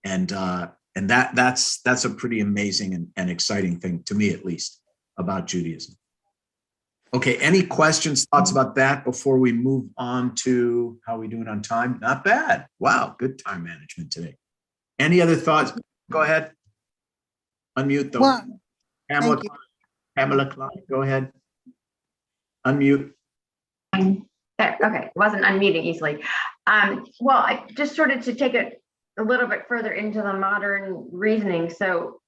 [SPEAKER 2] And that's a pretty amazing and exciting thing, to me at least, about Judaism. Okay, any questions, thoughts about that before we move on to how are we doing on time? Not bad. Wow, good time management today. Any other thoughts? Go ahead. Unmute though.
[SPEAKER 1] Well,
[SPEAKER 2] Pamela Klein, go ahead. Unmute.
[SPEAKER 15] Okay, it wasn't unmuting easily. Well, I just sort of to take it a little bit further into the modern reasoning. So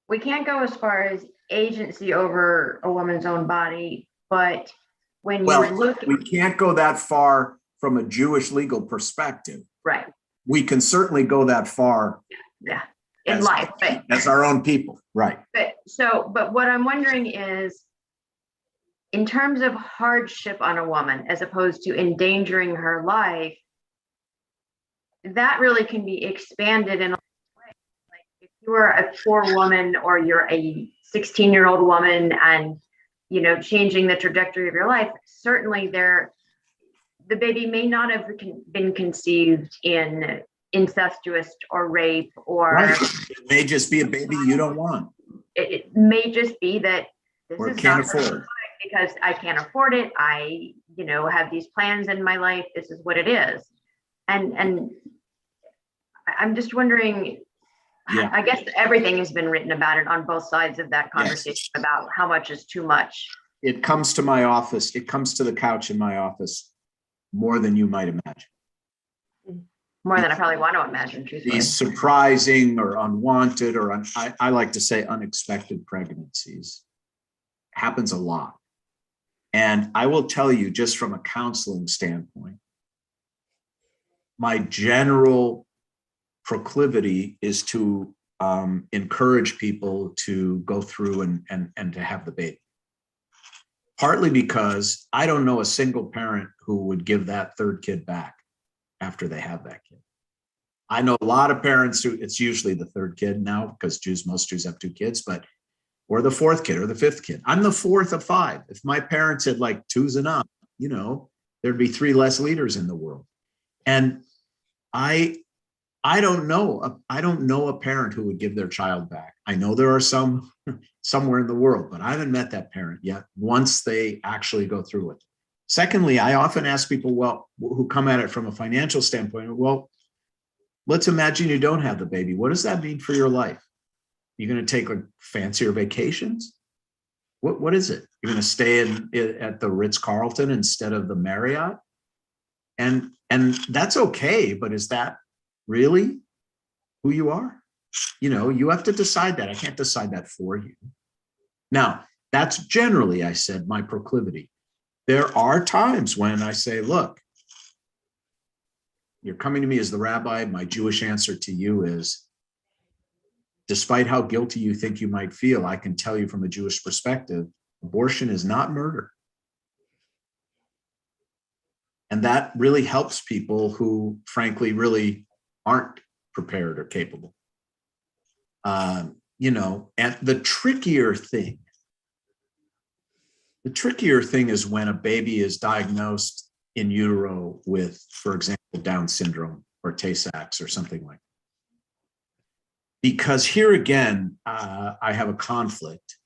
[SPEAKER 15] we can't go as far as agency over a woman's own body, but when you look,
[SPEAKER 2] we can't go that far from a Jewish legal perspective.
[SPEAKER 15] Right.
[SPEAKER 2] We can certainly go that far.
[SPEAKER 15] Yeah. In life, but
[SPEAKER 2] as our own people, right?
[SPEAKER 15] But what I'm wondering is, in terms of hardship on a woman, as opposed to endangering her life, that really can be expanded in a way. Like if you are a poor woman or you're a 16-year-old woman, and changing the trajectory of your life, certainly the baby may not have been conceived in incestuous or rape, or
[SPEAKER 2] it may just be a baby you don't want.
[SPEAKER 15] It may just be that this
[SPEAKER 2] or
[SPEAKER 15] is
[SPEAKER 2] can't
[SPEAKER 15] not
[SPEAKER 2] afford
[SPEAKER 15] because I can't afford it. I have these plans in my life. This is what it is, and I'm just wondering. Yeah. I guess everything has been written about it on both sides of that conversation about how much is too much.
[SPEAKER 2] It comes to my office. It comes to the couch in my office more than you might imagine.
[SPEAKER 15] More than I probably want to imagine, truthfully.
[SPEAKER 2] These surprising or unwanted or I like to say unexpected pregnancies happens a lot. And I will tell you, just from a counseling standpoint, my general proclivity is to encourage people to go through and to have the baby. Partly because I don't know a single parent who would give that third kid back after they have that kid. I know a lot of parents who it's usually the third kid now, because most Jews have two kids, or the fourth kid or the fifth kid. I'm the fourth of five. If my parents had like two's enough, there'd be three less leaders in the world. And I don't know a parent who would give their child back. I know there are some somewhere in the world, but I haven't met that parent yet once they actually go through it. Secondly, I often ask people, well, who come at it from a financial standpoint, well, let's imagine you don't have the baby. What does that mean for your life? You're going to take like fancier vacations? What is it? You're going to stay at the Ritz-Carlton instead of the Marriott? And that's okay, but is that really who you are? You know, you have to decide that. I can't decide that for you. Now, that's generally, I said, my proclivity. There are times when I say, look, you're coming to me as the rabbi. My Jewish answer to you is, despite how guilty you think you might feel, I can tell you from a Jewish perspective, abortion is not murder. And that really helps people who, frankly, really aren't prepared or capable. You know, and the trickier thing is when a baby is diagnosed in utero with, for example, Down syndrome or Tay-Sachs or something like that. Because here again, I have a conflict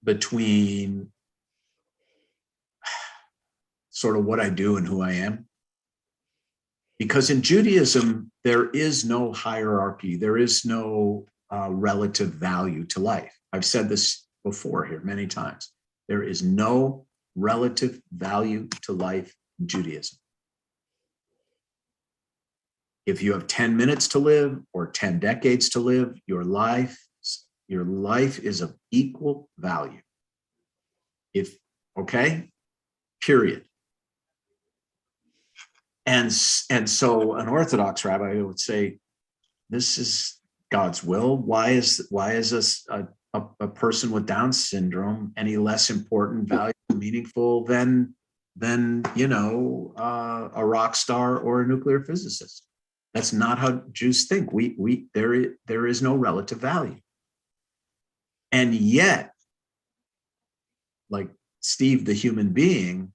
[SPEAKER 2] between sort of what I do and who I am. Because in Judaism, there is no hierarchy. There is no relative value to life. I've said this before here many times. There is no relative value to life in Judaism. If you have 10 minutes to live or 10 decades to live, your life is of equal value. Okay, period. And so an Orthodox rabbi would say, this is God's will. Why is a person with Down syndrome any less important, valuable, meaningful than you know, a rock star or a nuclear physicist? That's not how Jews think. There is no relative value. And yet, like Steve, the human being,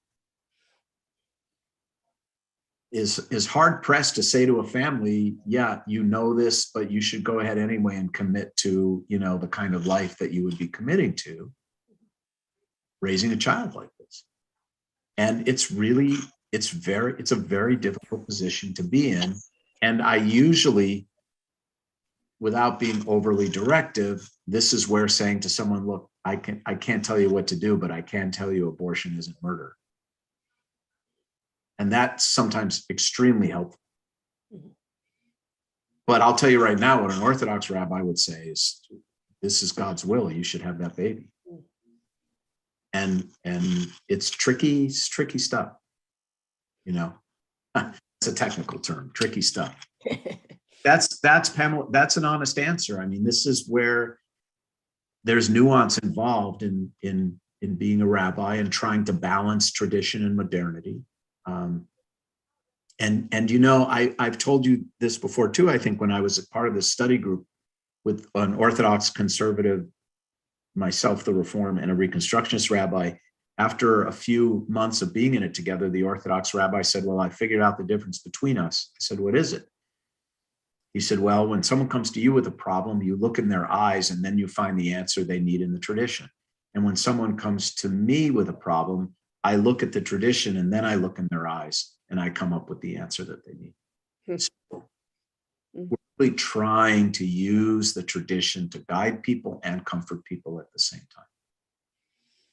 [SPEAKER 2] is hard pressed to say to a family, yeah, you know this, but you should go ahead anyway and commit to, you know, the kind of life that you would be committing to raising a child like this. And it's a very difficult position to be in. And I usually, without being overly directive, this is where saying to someone, look, I can't tell you what to do, but I can tell you abortion isn't murder. And that's sometimes extremely helpful. But I'll tell you right now, what an Orthodox rabbi would say is, this is God's will. You should have that baby. And it's tricky stuff. You know, it's a technical term, tricky stuff. That's Pamela. That's an honest answer. I mean, this is where there's nuance involved in being a rabbi and trying to balance tradition and modernity. And you know, I've told you this before too. I think when I was a part of this study group with an Orthodox conservative, myself, the Reform, and a Reconstructionist rabbi, after a few months of being in it together, the Orthodox rabbi said, well, I figured out the difference between us. I said, what is it? He said, well, when someone comes to you with a problem, you look in their eyes and then you find the answer they need in the tradition. And when someone comes to me with a problem, I look at the tradition and then I look in their eyes and I come up with the answer that they need. So we're really trying to use the tradition to guide people and comfort people at the same time.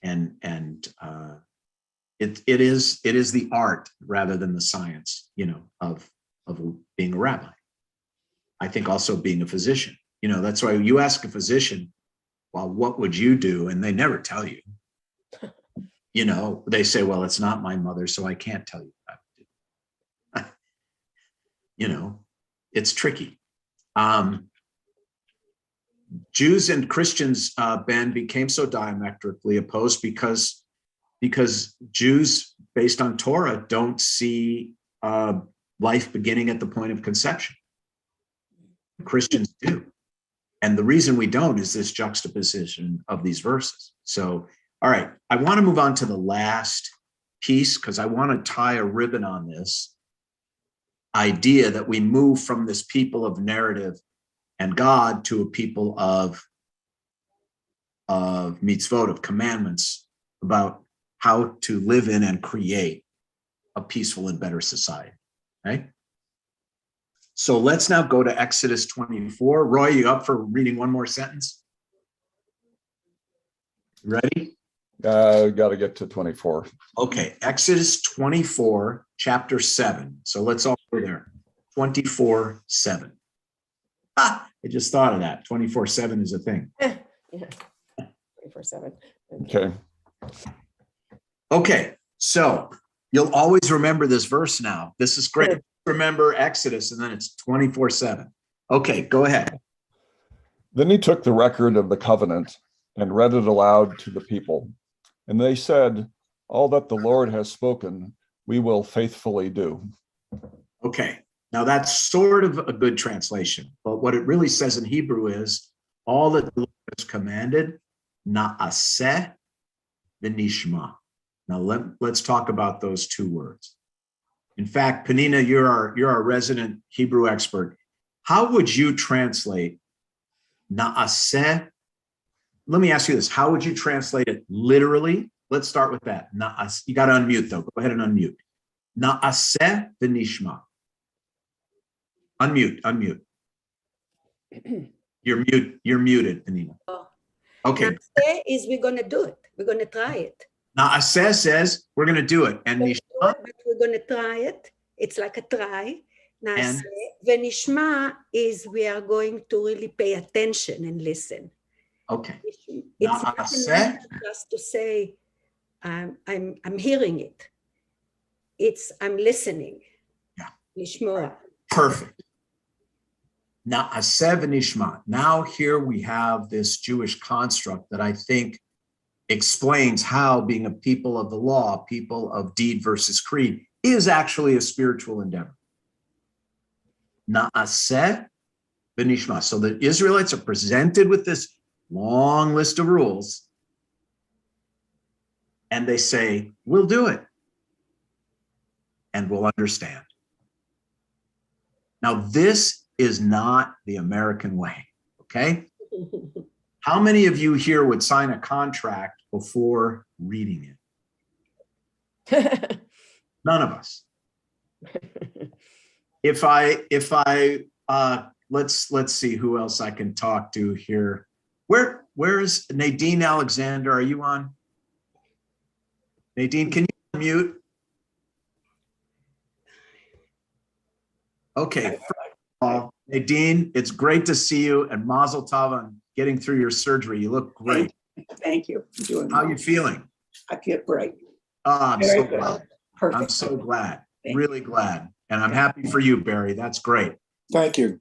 [SPEAKER 2] And it is the art rather than the science, you know, of being a rabbi. I think also being a physician, you know, that's why you ask a physician, well, what would you do? And they never tell you. You know, they say, well, it's not my mother, so I can't tell you what I would do. You know, it's tricky. Jews and Christians, Ben, became so diametrically opposed because Jews, based on Torah, don't see life beginning at the point of conception. Christians do. And the reason we don't is this juxtaposition of these verses. So, all right, I want to move on to the last piece because I want to tie a ribbon on this idea that we move from this people of narrative and God to a people of mitzvot, of commandments about how to live in and create a peaceful and better society. Okay. So let's now go to Exodus 24. Roy, you up for reading one more sentence? Ready?
[SPEAKER 11] Got to get to 24.
[SPEAKER 2] Okay, Exodus 24, chapter 7. So let's all go there. 24:7. I just thought of that. 24/7 is a thing.
[SPEAKER 10] Yeah. 24/7.
[SPEAKER 11] Okay.
[SPEAKER 2] Okay, so you'll always remember this verse now. This is great. Remember Exodus, and then it's 24/7. Okay, go ahead.
[SPEAKER 11] Then he took the record of the covenant and read it aloud to the people. And they said, all that the Lord has spoken, we will faithfully do.
[SPEAKER 2] Okay, now that's sort of a good translation, but what it really says in Hebrew is all that the Lord has commanded, na'aseh v'nishma. Now let's talk about those two words. In fact, Penina, you're our resident Hebrew expert. How would you translate na'aseh? Let me ask you this. How would you translate it literally? Let's start with that. You got to unmute though. Go ahead and unmute. Na'aseh v'nishma. Unmute. You're muted, Penina. Okay.
[SPEAKER 14] Na'aseh is we're going to do it. We're going to try it.
[SPEAKER 2] Na'aseh says we're going to do it. And nishma?
[SPEAKER 14] But we're going to try it. It's like a try. Na'aseh v'nishma is we are going to really pay attention and listen.
[SPEAKER 2] Okay.
[SPEAKER 14] It's not enough just to say, I'm hearing it. It's I'm listening.
[SPEAKER 2] Yeah.
[SPEAKER 14] Lishmoa.
[SPEAKER 2] Perfect. Na'aseh v'nishma. Now here we have this Jewish construct that I think explains how being a people of the law, people of deed versus creed, is actually a spiritual endeavor. Na'aseh v'nishma. So the Israelites are presented with this long list of rules, and they say, we'll do it, and we'll understand. Now, this is not the American way, okay? How many of you here would sign a contract before reading it? None of us. Let's see who else I can talk to here. Where's Nadine Alexander? Are you on? Nadine, can you unmute? Okay. First of all, Nadine, it's great to see you, and Mazel Tov on getting through your surgery. You look great.
[SPEAKER 16] Thank you. I'm doing
[SPEAKER 2] How
[SPEAKER 16] well.
[SPEAKER 2] are you feeling?
[SPEAKER 16] I feel great.
[SPEAKER 2] I'm
[SPEAKER 16] Very
[SPEAKER 2] so
[SPEAKER 16] good.
[SPEAKER 2] glad.
[SPEAKER 16] Perfect.
[SPEAKER 2] I'm so glad.
[SPEAKER 16] Thank
[SPEAKER 2] Really glad. And I'm happy for you, Barry. That's great.
[SPEAKER 5] Thank you.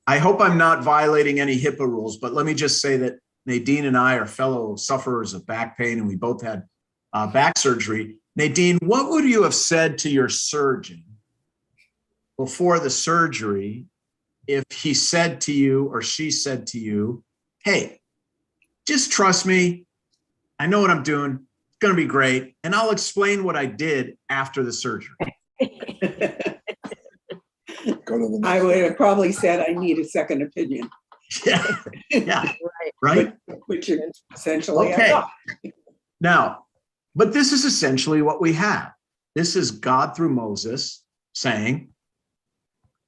[SPEAKER 2] I hope I'm not violating any HIPAA rules, but let me just say that Nadine and I are fellow sufferers of back pain, and we both had back surgery. Nadine, what would you have said to your surgeon before the surgery if he said to you or she said to you, hey, just trust me. I know what I'm doing. It's going to be great. And I'll explain what I did after the surgery.
[SPEAKER 16] I would have probably said I need a second opinion.
[SPEAKER 2] Yeah. Right.
[SPEAKER 16] Which is essentially
[SPEAKER 2] Okay.
[SPEAKER 16] I thought.
[SPEAKER 2] Now, but this is essentially what we have. This is God through Moses saying,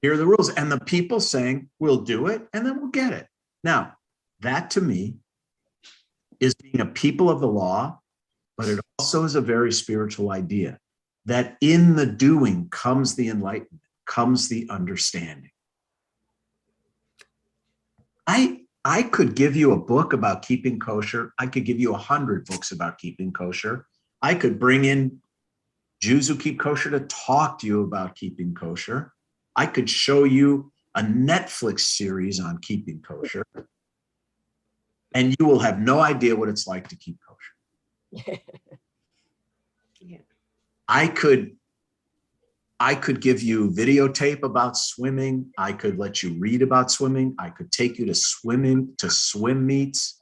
[SPEAKER 2] here are the rules. And the people saying, we'll do it, and then we'll get it. Now, that to me is being a people of the law, but it also is a very spiritual idea that in the doing comes the enlightenment, comes the understanding. I could give you a book about keeping kosher. I could give you 100 books about keeping kosher. I could bring in Jews who keep kosher to talk to you about keeping kosher. I could show you a Netflix series on keeping kosher, and you will have no idea what it's like to keep kosher.
[SPEAKER 14] Yeah.
[SPEAKER 2] I could give you videotape about swimming. I could let you read about swimming. I could take you to swim meets.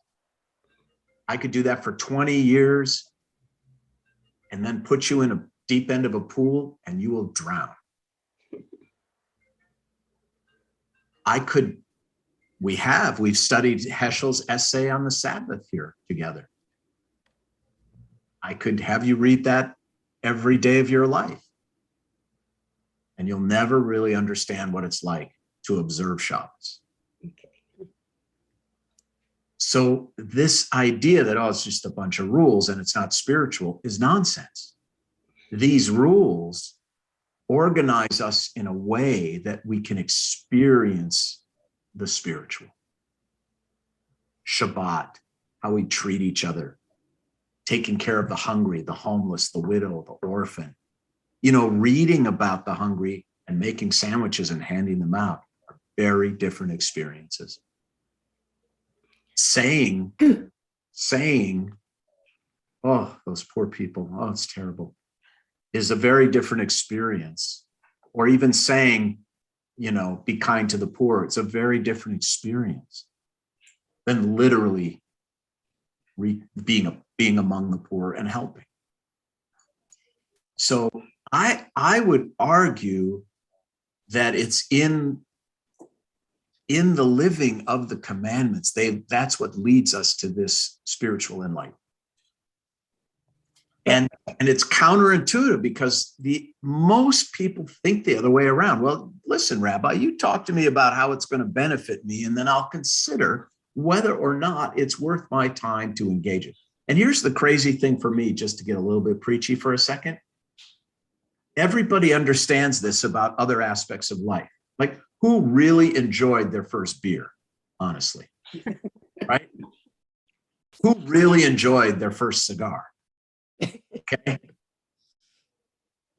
[SPEAKER 2] I could do that for 20 years and then put you in a deep end of a pool and you will drown. We've studied Heschel's essay on the Sabbath here together. I could have you read that every day of your life. And you'll never really understand what it's like to observe Shabbos. So this idea that, oh, it's just a bunch of rules and it's not spiritual is nonsense. These rules organize us in a way that we can experience the spiritual. Shabbat, how we treat each other, taking care of the hungry, the homeless, the widow, the orphan. You know, reading about the hungry and making sandwiches and handing them out are very different experiences. Saying, oh, those poor people, oh, it's terrible, is a very different experience. Or even saying, you know, be kind to the poor, it's a very different experience than literally being among the poor and helping. So I would argue that it's in the living of the commandments, that's what leads us to this spiritual enlightenment. And it's counterintuitive because most people think the other way around. Well, listen, Rabbi, you talk to me about how it's going to benefit me, and then I'll consider whether or not it's worth my time to engage it. And here's the crazy thing for me, just to get a little bit preachy for a second. Everybody understands this about other aspects of life. Like, who really enjoyed their first beer, honestly, right? Who really enjoyed their first cigar? Okay.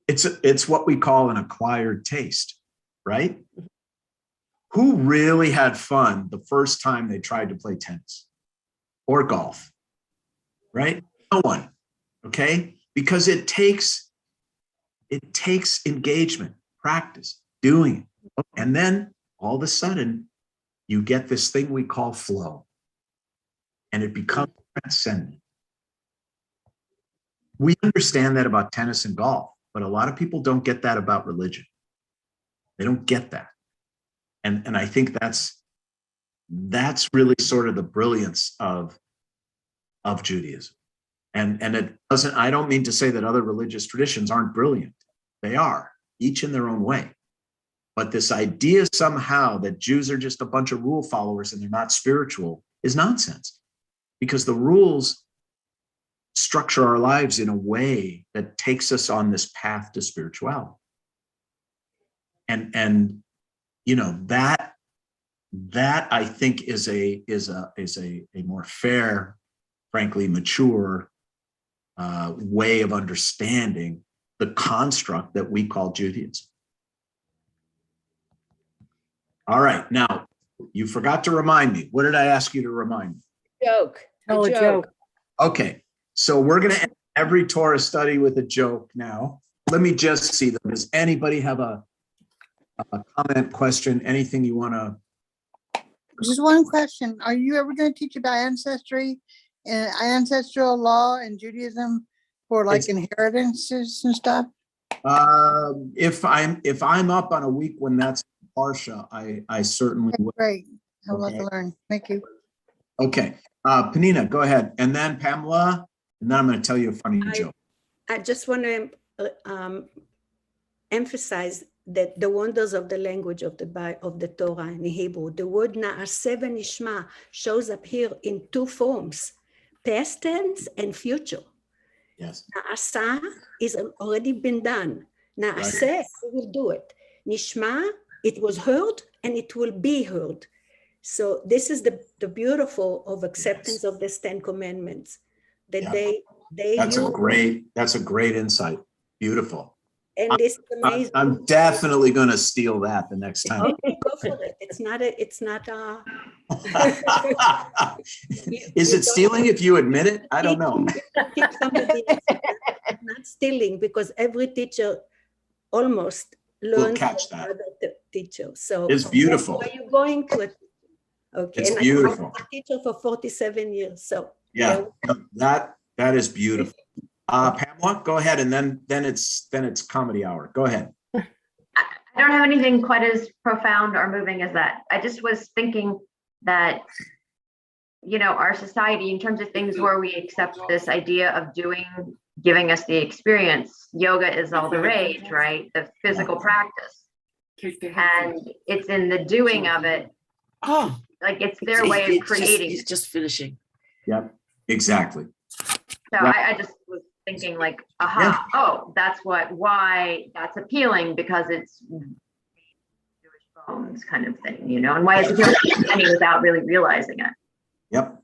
[SPEAKER 2] It's what we call an acquired taste, right? Who really had fun the first time they tried to play tennis or golf, right? No one, okay? Because it takes engagement, practice, doing it. And then all of a sudden, you get this thing we call flow, and it becomes transcendent. We understand that about tennis and golf, but a lot of people don't get that about religion. They don't get that. And I think that's really sort of the brilliance of Judaism. And it doesn't, I don't mean to say that other religious traditions aren't brilliant. They are, each in their own way. But this idea somehow that Jews are just a bunch of rule followers and they're not spiritual is nonsense, because the rules structure our lives in a way that takes us on this path to spirituality. And you know, that I think is a more fair, frankly, mature way of understanding the construct that we call Judaism. All right, now you forgot to remind me. What did I ask you to remind me?
[SPEAKER 10] Joke.
[SPEAKER 4] Tell a joke.
[SPEAKER 2] Okay, so we're going to end every Torah study with a joke now. Let me just see them. Does anybody have a comment, question, anything you want to?
[SPEAKER 1] Just one question. Are you ever going to teach about ancestry and ancestral law in Judaism for like inheritances and stuff?
[SPEAKER 2] If I'm up on a week when that's Parshat, I certainly will.
[SPEAKER 1] Great. I would love
[SPEAKER 2] Okay.
[SPEAKER 1] to learn. Thank you.
[SPEAKER 2] Okay, Penina, go ahead. And then Pamela, and then I'm going to tell you a funny joke.
[SPEAKER 14] I just want to emphasize that the wonders of the language of the Torah in Hebrew, the word na'aseh v'nishma shows up here in two forms, past tense and future.
[SPEAKER 2] Yes.
[SPEAKER 14] Na'asa is already been done. Na'aseh, we will do it. Nishma, it was heard and it will be heard. So this is the beautiful of acceptance of the 10 commandments, that they
[SPEAKER 2] That's a great insight. Beautiful.
[SPEAKER 14] And this is amazing.
[SPEAKER 2] I'm definitely going to steal that the next time.
[SPEAKER 14] Okay, go for it. It's not
[SPEAKER 2] Is it stealing if you admit it? I don't know.
[SPEAKER 14] Not stealing, because every teacher almost learns
[SPEAKER 2] catch that.
[SPEAKER 14] the teacher. So
[SPEAKER 2] It's beautiful.
[SPEAKER 14] Are you going to it? Okay.
[SPEAKER 2] It's
[SPEAKER 14] and
[SPEAKER 2] beautiful.
[SPEAKER 14] I'm a teacher for 47 years. So
[SPEAKER 2] Yeah, that is beautiful. Pamela, go ahead, and then it's comedy hour. Go ahead.
[SPEAKER 15] I don't have anything quite as profound or moving as that. I just was thinking that our society in terms of things where we accept this idea of giving us the experience. Yoga is all the rage, right? The physical practice. And it's in the doing of it.
[SPEAKER 9] Oh,
[SPEAKER 15] like it's their way of creating.
[SPEAKER 9] He's just finishing.
[SPEAKER 2] Yep, exactly.
[SPEAKER 15] So I just was thinking like, aha, oh, why that's appealing, because it's Jewish bones kind of thing, and why it's appealing to many without really realizing it.
[SPEAKER 2] Yep.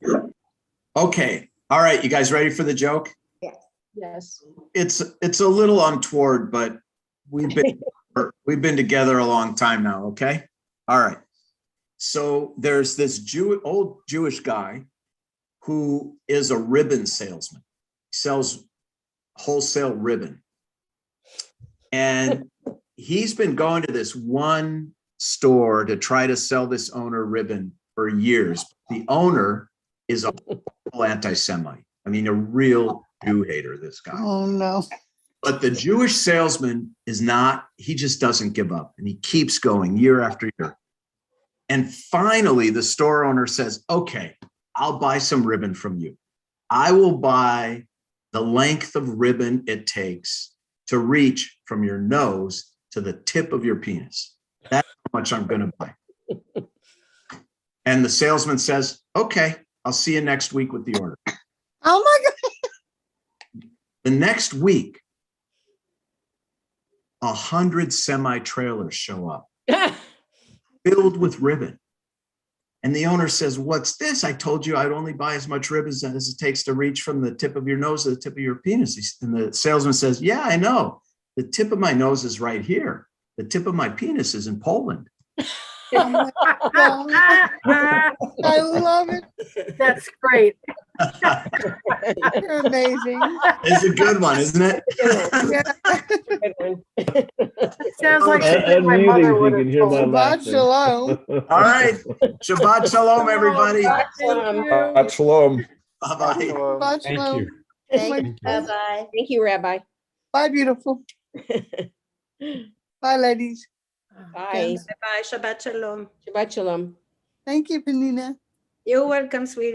[SPEAKER 2] Okay. All right. You guys ready for the joke?
[SPEAKER 10] Yes.
[SPEAKER 2] It's a little untoward, but we've been together a long time now. Okay. All right. So there's this old Jewish guy who is a ribbon salesman. He sells wholesale ribbon. And he's been going to this one store to try to sell this owner ribbon for years. The owner is a anti-Semite. I mean, a real Jew hater, this guy.
[SPEAKER 1] Oh, no.
[SPEAKER 2] But the Jewish salesman is not, he just doesn't give up. And he keeps going year after year. And finally, the store owner says, okay, I'll buy some ribbon from you. I will buy the length of ribbon it takes to reach from your nose to the tip of your penis. That's how much I'm going to buy. And the salesman says, okay, I'll see you next week with the order.
[SPEAKER 1] Oh my God.
[SPEAKER 2] The next week, 100 semi-trailers show up filled with ribbon. And the owner says, what's this? I told you I'd only buy as much ribbon as it takes to reach from the tip of your nose to the tip of your penis. And the salesman says, yeah, I know. The tip of my nose is right here. The tip of my penis is in Poland.
[SPEAKER 1] Oh my God. I love it.
[SPEAKER 4] That's great.
[SPEAKER 1] You're amazing.
[SPEAKER 2] It's a good one, isn't it?
[SPEAKER 4] It sounds like
[SPEAKER 7] And
[SPEAKER 4] my
[SPEAKER 7] muting
[SPEAKER 4] mother
[SPEAKER 7] so
[SPEAKER 4] would
[SPEAKER 7] you can
[SPEAKER 4] have
[SPEAKER 7] hear my
[SPEAKER 4] told.
[SPEAKER 7] laughter.
[SPEAKER 1] Shalom.
[SPEAKER 2] All right. Shabbat shalom, everybody.
[SPEAKER 11] Shabbat shalom.
[SPEAKER 2] Bye-bye.
[SPEAKER 1] Shabbat
[SPEAKER 13] Thank
[SPEAKER 1] shalom.
[SPEAKER 13] you.
[SPEAKER 1] Thank you.
[SPEAKER 14] Bye-bye.
[SPEAKER 10] Thank you, Rabbi.
[SPEAKER 1] Bye, beautiful. Bye, ladies.
[SPEAKER 10] Bye.
[SPEAKER 14] Bye-bye. Shabbat shalom.
[SPEAKER 10] Shabbat shalom.
[SPEAKER 1] Thank you, Penina.
[SPEAKER 14] You're welcome, sweetie.